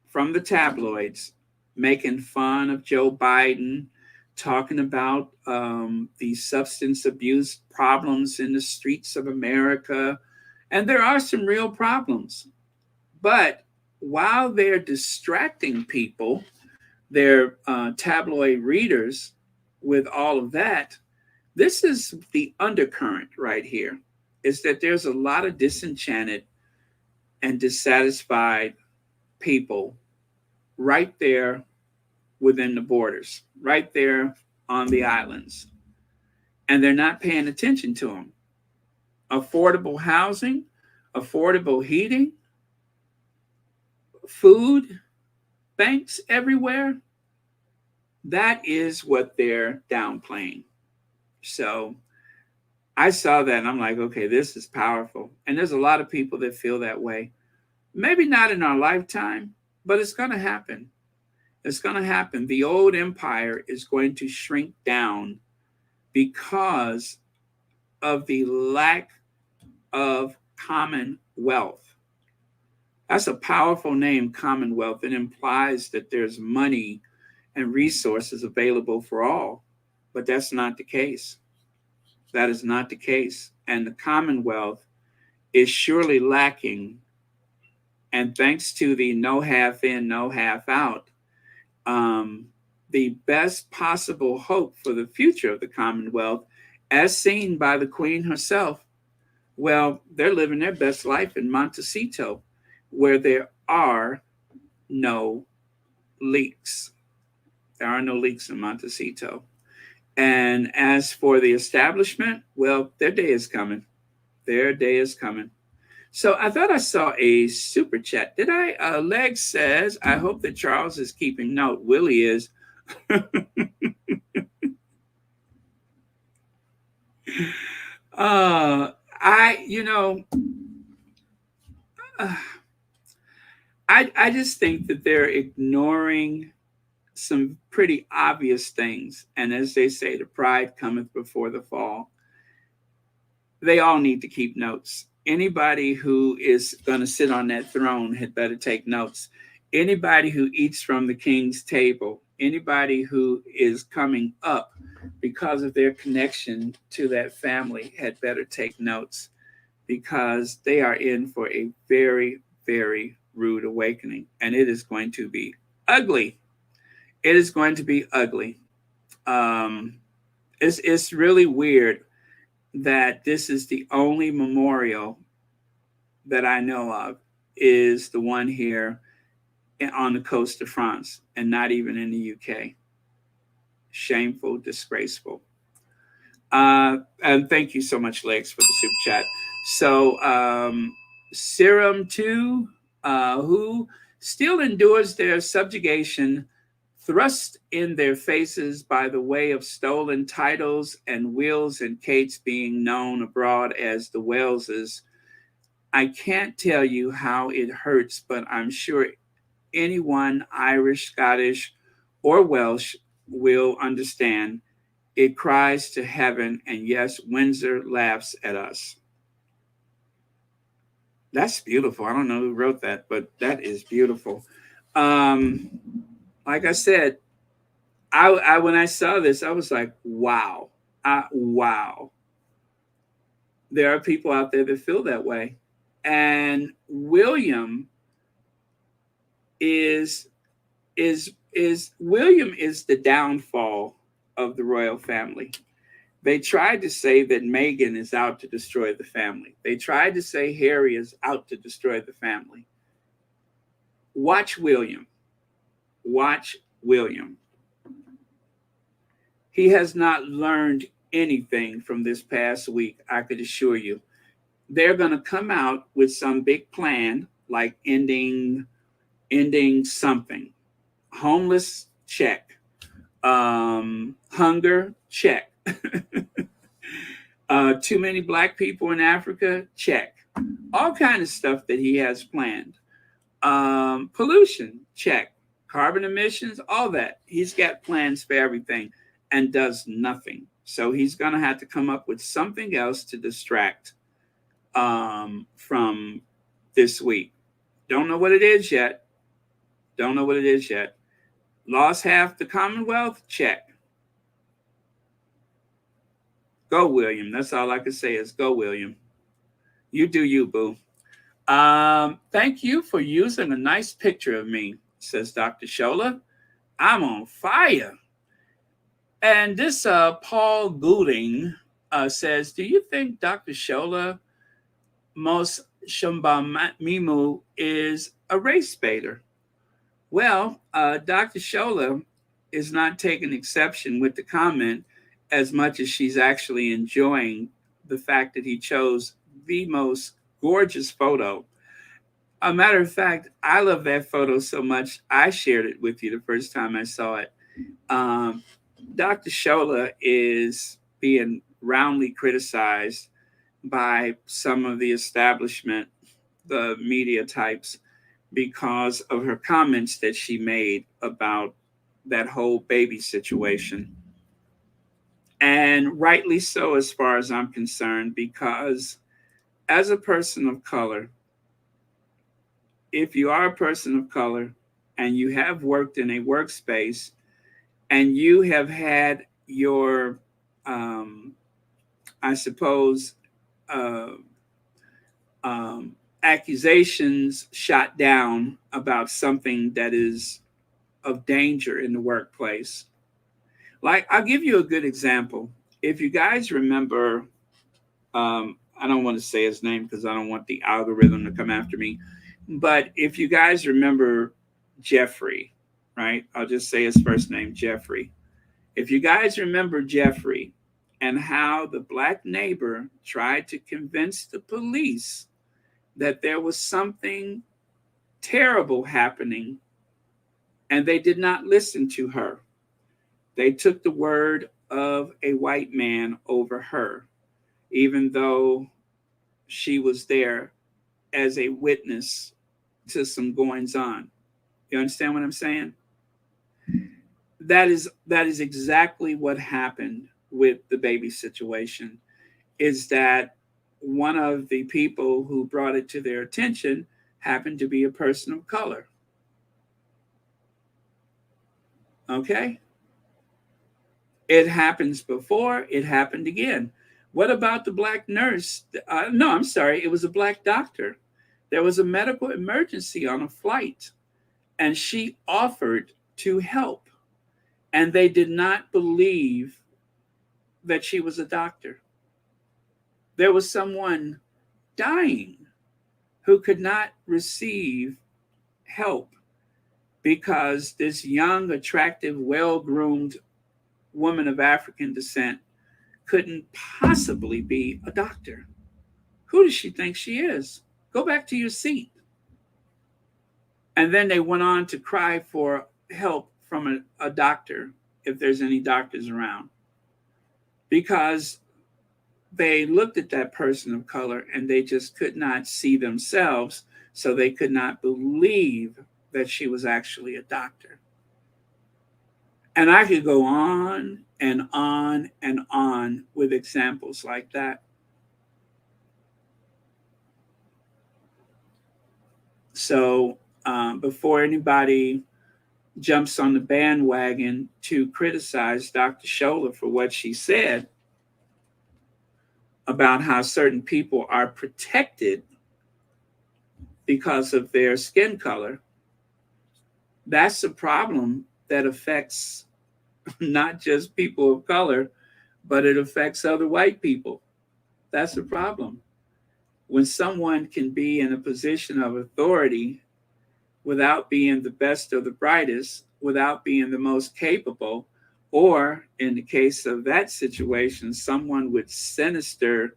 from the tabloids making fun of Joe Biden, talking about the substance abuse problems in the streets of America. And there are some real problems. But while they're distracting people, their tabloid readers, with all of that, this is the undercurrent right here, is that there's a lot of disenchanted and dissatisfied people right there within the borders, right there on the islands. And they're not paying attention to them. Affordable housing, affordable heating, food, banks everywhere. That is what they're downplaying. So I saw that and I'm like, okay, this is powerful. And there's a lot of people that feel that way. Maybe not in our lifetime, but it's going to happen. It's going to happen. The old empire is going to shrink down because of the lack of commonwealth. That's a powerful name, Commonwealth. It implies that there's money and resources available for all, but that's not the case. That is not the case. And the Commonwealth is surely lacking. And thanks to the no half in, no half out, the best possible hope for the future of the Commonwealth, as seen by the Queen herself, well, they're living their best life in Montecito, where there are no leaks. There are no leaks in Montecito. And as for the establishment, well, their day is coming. Their day is coming. So I thought I saw a super chat. Did I? Leg says, I hope that Charles is keeping note. Willie is. I just think that they're ignoring some pretty obvious things. And as they say, the pride cometh before the fall. They all need to keep notes. Anybody who is going to sit on that throne had better take notes. Anybody who eats from the king's table, anybody who is coming up because of their connection to that family had better take notes, because they are in for a very, very rude awakening. And it is going to be ugly. It is going to be ugly. It's really weird that this is the only memorial that I know of is the one here on the coast of France and not even in the UK. Shameful, disgraceful. And thank you so much, Legs, for the super chat. So Serum 2, who still endures their subjugation thrust in their faces by the way of stolen titles and Wills and Kates being known abroad as the Welleses. I can't tell you how it hurts, but I'm sure anyone Irish, Scottish, or Welsh will understand. It cries to heaven, and yes, Windsor laughs at us. That's beautiful. I don't know who wrote that, but that is beautiful. Like I said, I when I saw this, I was like, wow. Wow. There are people out there that feel that way. And William is the downfall of the royal family. They tried to say that Meghan is out to destroy the family. They tried to say Harry is out to destroy the family. Watch William. Watch William. He has not learned anything from this past week, I could assure you. They're going to come out with some big plan, like ending something. Homeless, check. Hunger, check. Too many black people in Africa, check. All kind of stuff that he has planned. Pollution, check. Carbon emissions, all that. He's got plans for everything and does nothing. So he's going to have to come up with something else to distract from this week. Don't know what it is yet. Don't know what it is yet. Lost half the Commonwealth? Check. Go, William. That's all I can say is go, William. You do you, boo. Thank you for using a nice picture of me, says Dr. Shola. I'm on fire. And this Paul Goulding says, do you think Dr. Shola Mos Shumbamimu is a race baiter? Well, Dr. Shola is not taking exception with the comment as much as she's actually enjoying the fact that he chose the most gorgeous photo. A matter of fact, I love that photo so much, I shared it with you the first time I saw it. Dr. Shola is being roundly criticized by some of the establishment, the media types, because of her comments that she made about that whole baby situation. And rightly so, as far as I'm concerned, because as a person of color, if you are a person of color and you have worked in a workspace and you have had your, I suppose, accusations shot down about something that is of danger in the workplace. Like, I'll give you a good example. If you guys remember, I don't want to say his name because I don't want the algorithm to come after me. But if you guys remember Jeffrey, right? I'll just say his first name, Jeffrey. If you guys remember Jeffrey and how the black neighbor tried to convince the police that there was something terrible happening, and they did not listen to her. They took the word of a white man over her, even though she was there as a witness to some goings on. You understand what I'm saying? That is exactly what happened with the baby situation, is that one of the people who brought it to their attention happened to be a person of color. Okay? It happens before, it happened again. What about the black nurse? No, I'm sorry, it was a black doctor. There was a medical emergency on a flight, and she offered to help. And they did not believe that she was a doctor. There was someone dying who could not receive help because this young, attractive, well-groomed woman of African descent couldn't possibly be a doctor. Who does she think she is? Go back to your seat. And then they went on to cry for help from a doctor, if there's any doctors around, because they looked at that person of color and they just could not see themselves, so they could not believe that she was actually a doctor. And I could go on and on and on with examples like that. So before anybody jumps on the bandwagon to criticize Dr. Shola for what she said about how certain people are protected because of their skin color, that's a problem that affects not just people of color, but it affects other white people. That's a problem. When someone can be in a position of authority without being the best or the brightest, without being the most capable, or in the case of that situation, someone with sinister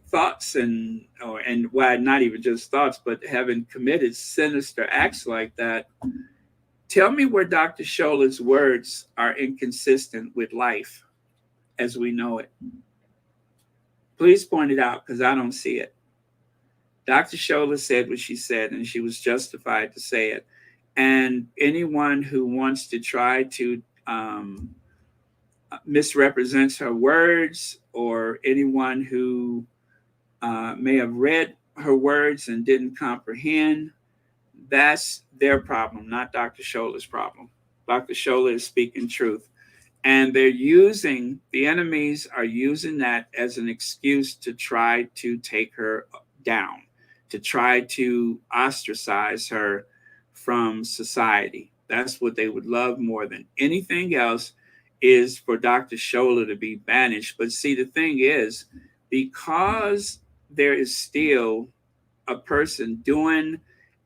thoughts and well, not even just thoughts, but having committed sinister acts like that. Tell me where Dr. Shola's words are inconsistent with life as we know it. Please point it out, because I don't see it. Dr. Shola said what she said, and she was justified to say it. And anyone who wants to try to misrepresents her words, or anyone who may have read her words and didn't comprehend. That's their problem, not Dr. Shola's problem. Dr. Shola is speaking truth. And the enemies are using that as an excuse to try to take her down, to try to ostracize her from society. That's what they would love more than anything else, is for Dr. Shola to be banished. But see, the thing is, because there is still a person doing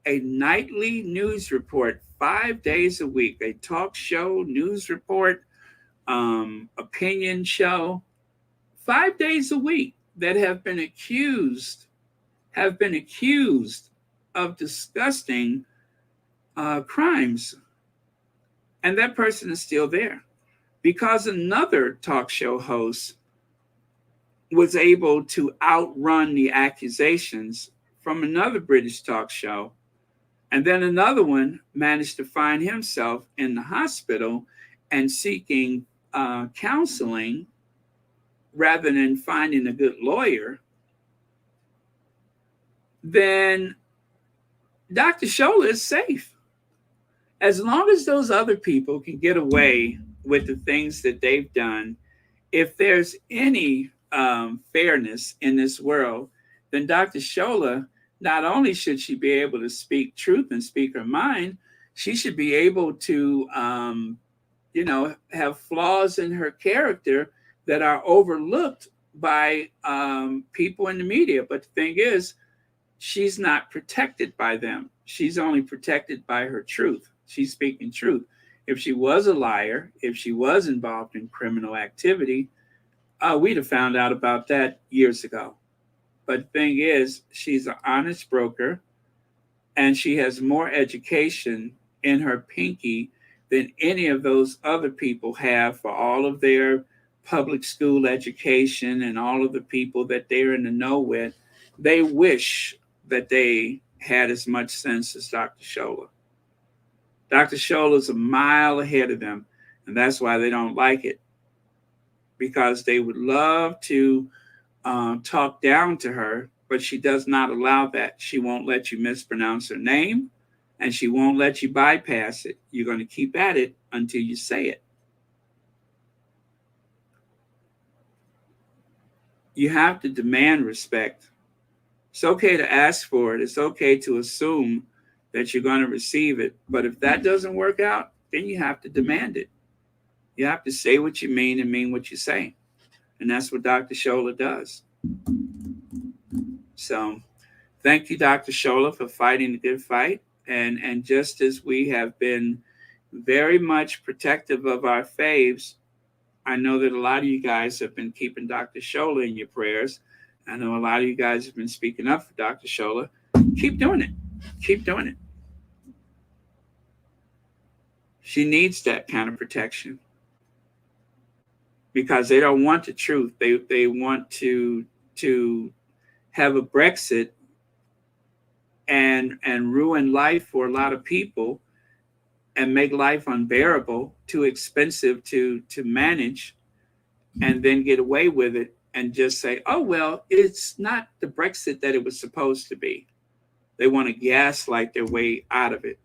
a nightly news report 5 days a week, a talk show, news report, opinion show, 5 days a week, that have been accused of disgusting crimes. And that person is still there because another talk show host was able to outrun the accusations from another British talk show. And then another one managed to find himself in the hospital and seeking counseling rather than finding a good lawyer. Then Dr. Shola is safe. As long as those other people can get away with the things that they've done, if there's any fairness in this world, then Dr. Shola, not only should she be able to speak truth and speak her mind, she should be able to, have flaws in her character that are overlooked by people in the media. But the thing is, she's not protected by them. She's only protected by her truth. She's speaking truth. If she was a liar, if she was involved in criminal activity, we'd have found out about that years ago. But the thing is, she's an honest broker, and she has more education in her pinky than any of those other people have for all of their public school education and all of the people that they're in the know with. They wish that they had as much sense as Dr. Shola. Dr. Shola is a mile ahead of them, and that's why they don't like it, because they would love to talk down to her, but she does not allow that. She won't let you mispronounce her name, and she won't let you bypass it. You're going to keep at it until you say it. You have to demand respect. It's okay to ask for it. It's okay to assume that you're going to receive it. But if that doesn't work out, then you have to demand it. You have to say what you mean and mean what you say. And that's what Dr. Shola does. So thank you, Dr. Shola, for fighting the good fight. And just as we have been very much protective of our faves, I know that a lot of you guys have been keeping Dr. Shola in your prayers. I know a lot of you guys have been speaking up for Dr. Shola. Keep doing it. Keep doing it. She needs that kind of protection because they don't want the truth. They want to have a Brexit and ruin life for a lot of people and make life unbearable, too expensive to manage, and then get away with it and just say, oh, well, it's not the Brexit that it was supposed to be. They want to gaslight their way out of it.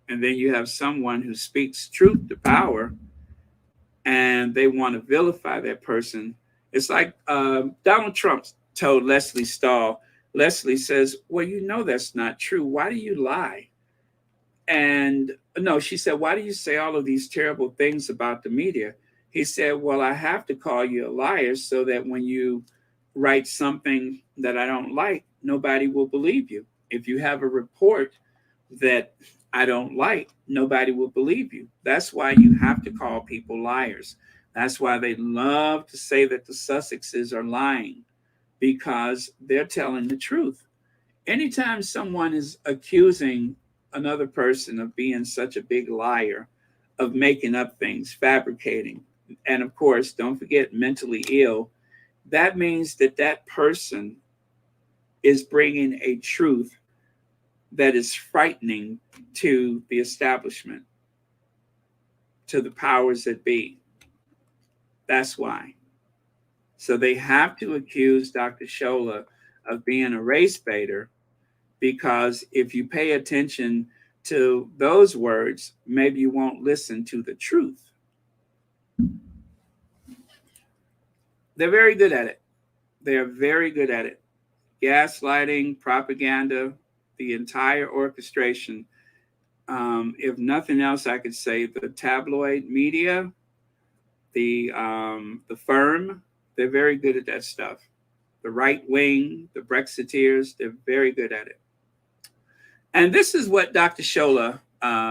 And then you have someone who speaks truth to power and they want to vilify that person. It's like Donald Trump told Leslie Stahl. Leslie says, well, you know that's not true. Why do you lie? And no, she said, why do you say all of these terrible things about the media? He said, well, I have to call you a liar so that when you write something that I don't like, nobody will believe you. If you have a report that I don't like, nobody will believe you. That's why you have to call people liars. That's why they love to say that the Sussexes are lying, because they're telling the truth. Anytime someone is accusing another person of being such a big liar, of making up things, fabricating, and of course, don't forget mentally ill, that means that that person is bringing a truth that is frightening to the establishment, to the powers that be. That's why. So they have to accuse Dr. Shola of being a race baiter, because if you pay attention to those words, maybe you won't listen to the truth. They're very good at it. They're very good at it. Gaslighting, propaganda, the entire orchestration. If nothing else, I could say the tabloid media, the firm, they're very good at that stuff. The right wing, the Brexiteers, they're very good at it. And this is what Dr. Shola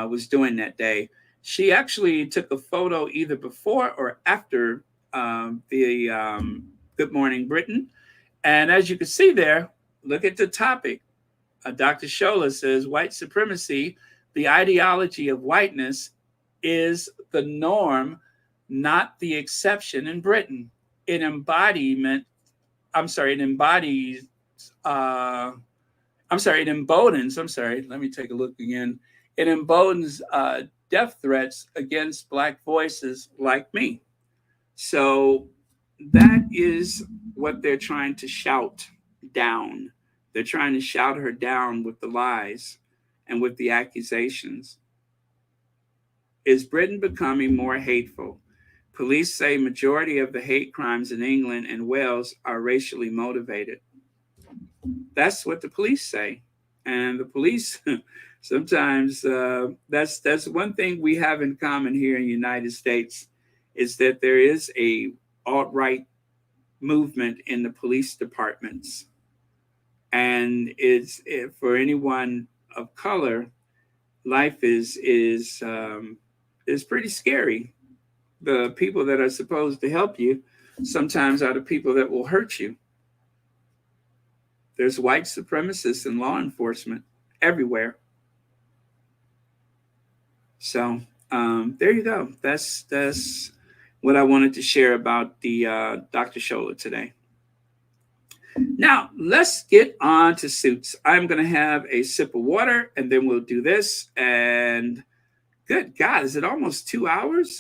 was doing that day. She actually took a photo either before or after the Good Morning Britain. And as you can see there, look at the topic. Dr. Shola says white supremacy, the ideology of whiteness, is the norm, not the exception in Britain. It embodies, it emboldens, let me take a look again. It emboldens death threats against Black voices like me. So that is what they're trying to shout down. They're trying to shout her down with the lies and with the accusations. Is Britain becoming more hateful? Police say majority of the hate crimes in England and Wales are racially motivated. That's what the police say. And the police sometimes, that's one thing we have in common here in the United States, is that there is a alt-right movement in the police departments. And for anyone of color, life is pretty scary. The people that are supposed to help you sometimes are the people that will hurt you. There's white supremacists in law enforcement everywhere. So there you go. That's what I wanted to share about the Dr. Shola today. Now, let's get on to Suits. I'm going to have a sip of water, and then we'll do this. And good God, is it almost 2 hours?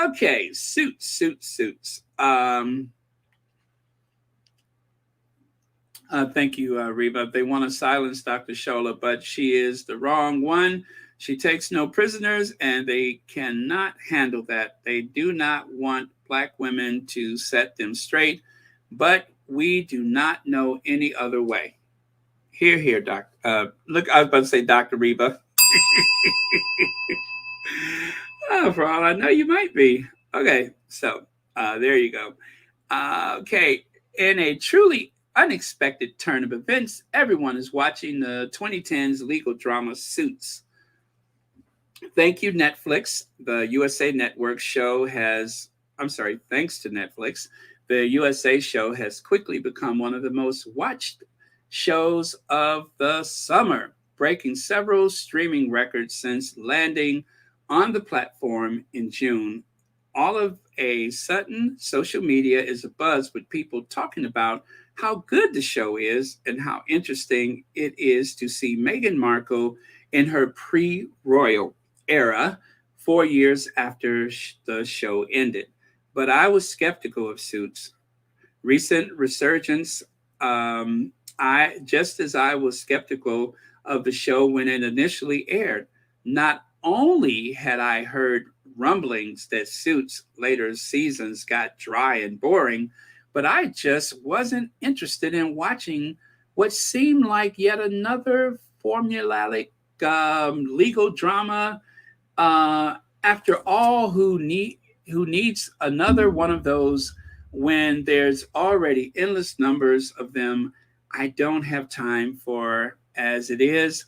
Okay, Suits. Thank you, Reba. They want to silence Dr. Shola, but she is the wrong one. She takes no prisoners, and they cannot handle that. They do not want Black women to set them straight, but we do not know any other way. Here, Doc. Look, I was about to say Dr. Reba. Oh, for all I know, you might be. Okay, so there you go. Okay, in a truly unexpected turn of events, everyone is watching the 2010s legal drama Suits. Thank you, Netflix. The USA Network show thanks to Netflix, the USA show has quickly become one of the most watched shows of the summer, breaking several streaming records since landing on the platform in June. All of a sudden, social media is abuzz with people talking about how good the show is and how interesting it is to see Meghan Markle in her pre-royal era 4 years after the show ended. But I was skeptical of Suits. Recent resurgence, just as I was skeptical of the show when it initially aired. Not only had I heard rumblings that Suits' later seasons got dry and boring, but I just wasn't interested in watching what seemed like yet another formulaic legal drama. After all, who needs another one of those when there's already endless numbers of them I don't have time for as it is.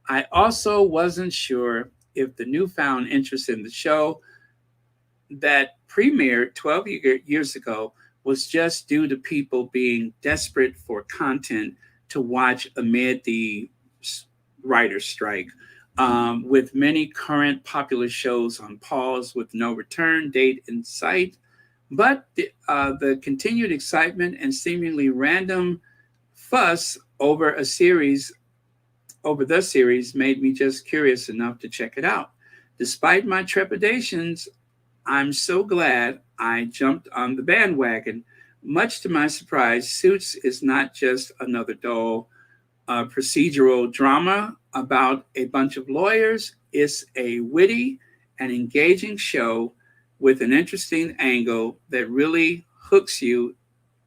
I also wasn't sure if the newfound interest in the show that premiered 12 years ago was just due to people being desperate for content to watch amid the writer's strike. With many current popular shows on pause with no return date in sight, but the continued excitement and seemingly random fuss over a series over the series made me just curious enough to check it out. Despite my trepidations, I'm so glad I jumped on the bandwagon. Much to my surprise, Suits is not just another dull procedural drama about a bunch of lawyers. It's a witty and engaging show with an interesting angle that really hooks you,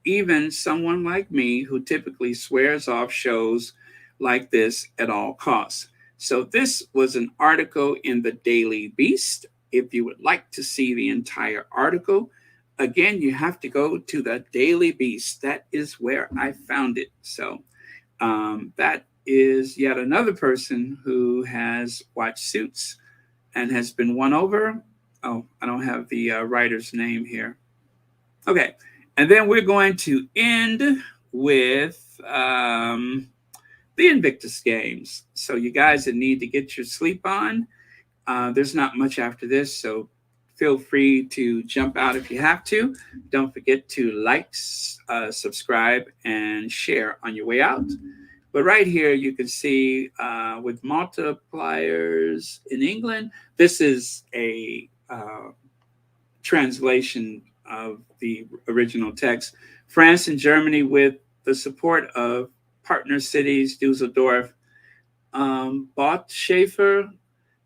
even someone like me who typically swears off shows like this at all costs. So this was an article in the Daily Beast. If you would like to see the entire article, again, you have to go to the Daily Beast. That is where I found it. So that is yet another person who has watched Suits and has been won over. Oh, I don't have the writer's name here. Okay. And then we're going to end with the Invictus Games. So you guys that need to get your sleep on, there's not much after this, so feel free to jump out if you have to. Don't forget to like, subscribe, and share on your way out. But right here, you can see with multipliers in England, this is a translation of the original text. France and Germany, with the support of partner cities, Dusseldorf, Bottschafer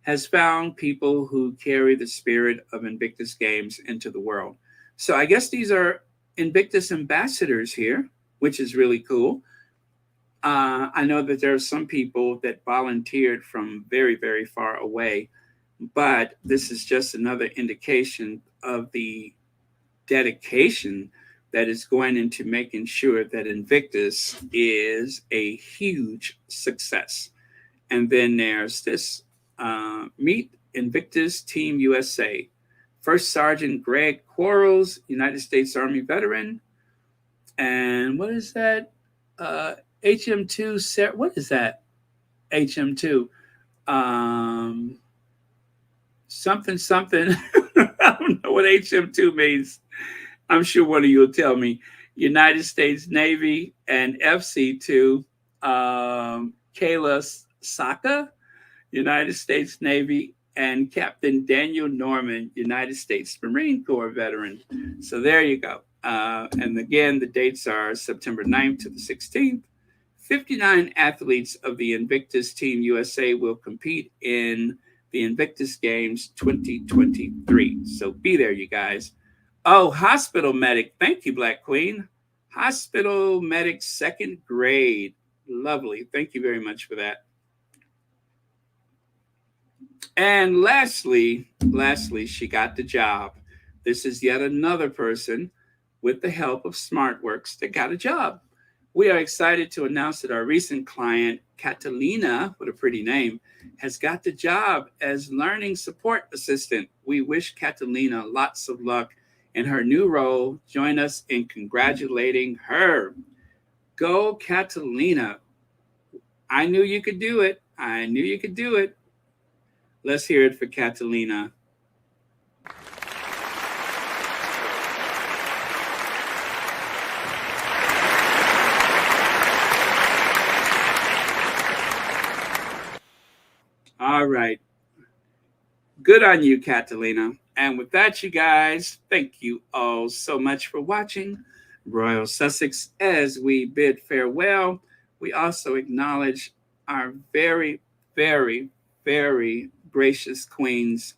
has found people who carry the spirit of Invictus Games into the world. So I guess these are Invictus ambassadors here, which is really cool. I know that there are some people that volunteered from very, very far away, but this is just another indication of the dedication that is going into making sure that Invictus is a huge success. And then there's this Meet Invictus Team USA. First Sergeant Greg Quarles, United States Army veteran. And what is that? HM2, what is that? HM2. Something. I don't know what HM2 means. I'm sure one of you will tell me. United States Navy and FC2, Kayla Saka, United States Navy, and Captain Daniel Norman, United States Marine Corps veteran. So there you go. And again, the dates are September 9th to the 16th. 59 athletes of the Invictus Team USA will compete in the Invictus Games 2023. So be there, you guys. Oh, hospital medic. Thank you, Black Queen. Hospital medic, 2nd grade. Lovely. Thank you very much for that. And lastly, she got the job. This is yet another person with the help of SmartWorks that got a job. We are excited to announce that our recent client, Catalina, what a pretty name, has got the job as learning support assistant. We wish Catalina lots of luck in her new role. Join us in congratulating her. Go, Catalina. I knew you could do it. I knew you could do it. Let's hear it for Catalina. All right. Good on you, Catalina. And with that, you guys, thank you all so much for watching Royal Sussex. As we bid farewell, we also acknowledge our very, very, very gracious queens,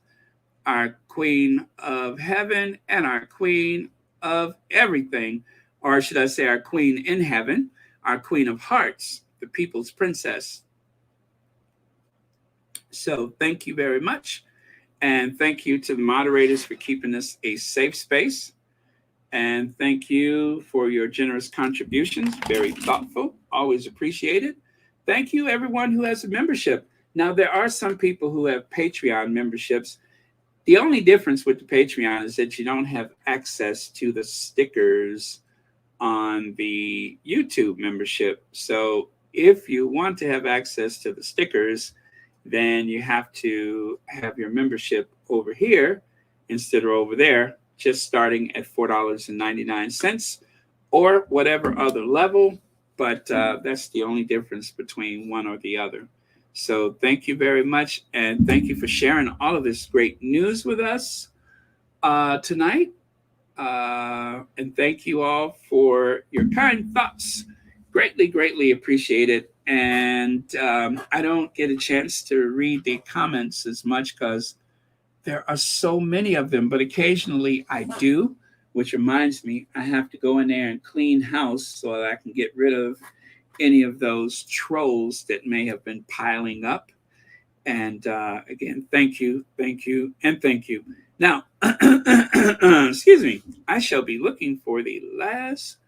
our Queen of Heaven and our Queen of Everything, or should I say our Queen in Heaven, our Queen of Hearts, the People's Princess. So thank you very much. And thank you to the moderators for keeping this a safe space. And thank you for your generous contributions. Very thoughtful, always appreciated. Thank you, everyone who has a membership. Now, there are some people who have Patreon memberships. The only difference with the Patreon is that you don't have access to the stickers on the YouTube membership. So if you want to have access to the stickers, then you have to have your membership over here instead of over there, just starting at $4.99 or whatever other level. But that's the only difference between one or the other. So thank you very much. And thank you for sharing all of this great news with us tonight. And thank you all for your kind thoughts. Greatly, greatly appreciated. And I don't get a chance to read the comments as much because there are so many of them, but occasionally I do, which reminds me I have to go in there and clean house so that I can get rid of any of those trolls that may have been piling up. And again, thank you, and thank you. Now, excuse me, I shall be looking for the last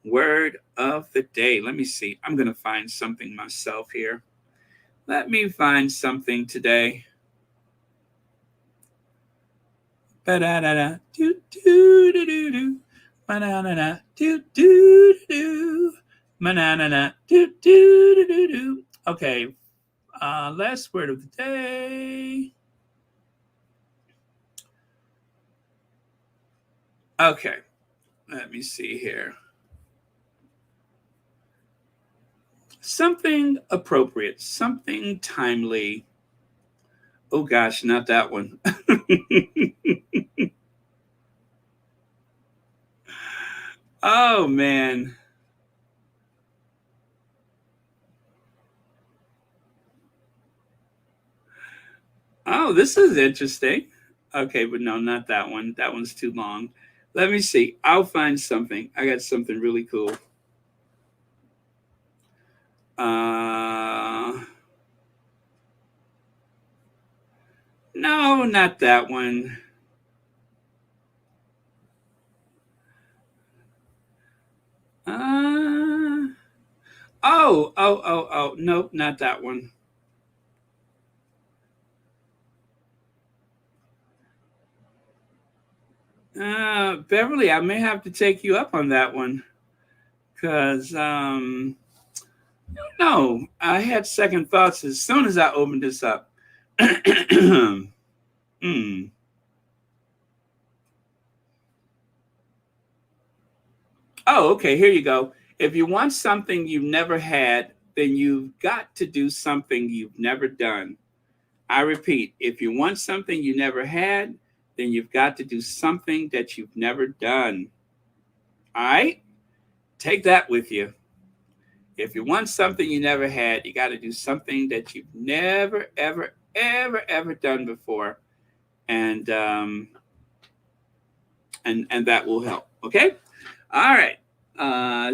word of the day. Let me see. I'm going to find something myself here. Let me find something today. Ba-da-da-da, do-do-do-do-do. Ba-da-da-da, do-do-do-do. Ba-da-da-da, do-do-do-do-do. Okay, last word of the day. Okay, let me see here. Something appropriate, something timely. Oh gosh, not that one. Oh man. Oh, this is interesting. Okay, but no, not that one. That one's too long. Let me see. I'll find something. I got something really cool. No, not that one. Oh, nope, not that one. Beverly, I may have to take you up on that one because no, I had second thoughts as soon as I opened this up. Oh, okay, here you go. If you want something you've never had, then you've got to do something you've never done. I repeat, if you want something you never had, then you've got to do something that you've never done. All right? Take that with you. If you want something you never had, you got to do something that you've never, ever, ever done before. And that will help. Okay? All right.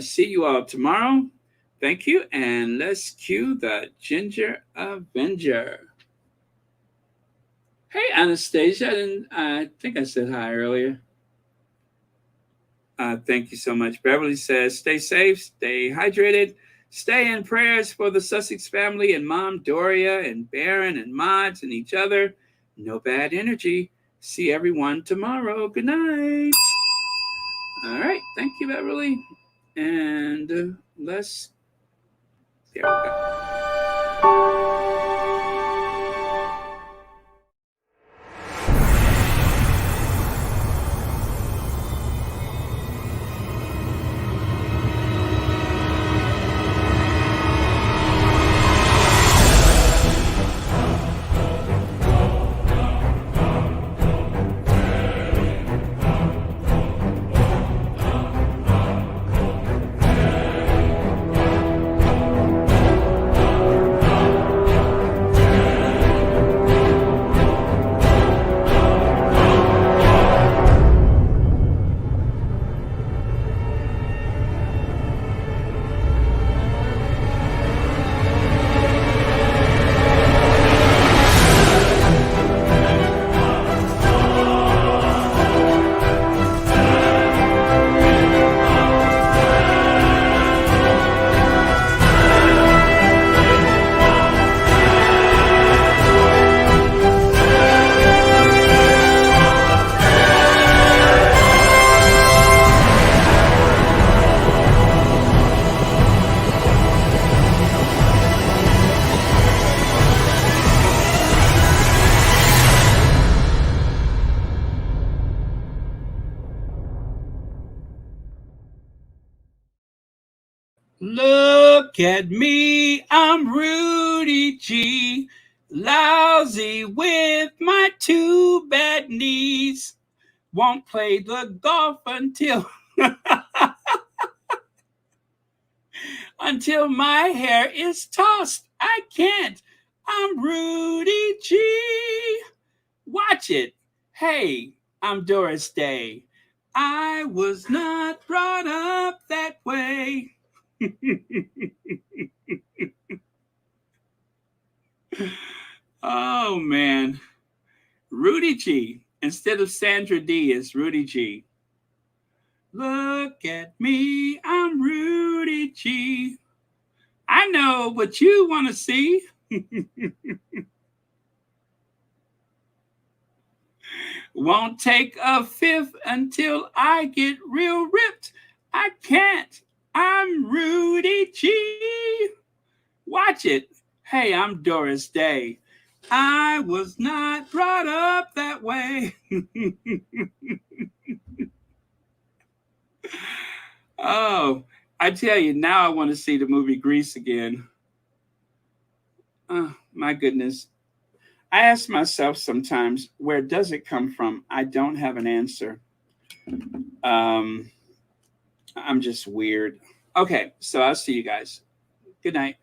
See you all tomorrow. Thank you. And let's cue the Ginger Avenger. Hey, Anastasia. I think I said hi earlier. Thank you so much. Beverly says, stay safe, stay hydrated, stay in prayers for the Sussex family and Mom Doria and Baron and Mods and each other. No bad energy. See everyone tomorrow. Good night. All right. Thank you, Beverly. And there we go. Look at me, I'm Rudy G. Lousy with my two bad knees. Won't play the golf until until my hair is tossed. I can't. I'm Rudy G. Watch it. Hey, I'm Doris Day. I was not brought up that way. Oh, man. Rudy G. Instead of Sandra D, is Rudy G. Look at me, I'm Rudy G. I know what you want to see. Won't take a fifth until I get real ripped. I can't. I'm Rudy G. Watch it. Hey, I'm Doris Day. I was not brought up that way. Oh, I tell you, now I want to see the movie Grease again. Oh, my goodness. I ask myself sometimes, where does it come from? I don't have an answer. I'm just weird. Okay, so I'll see you guys. Good night.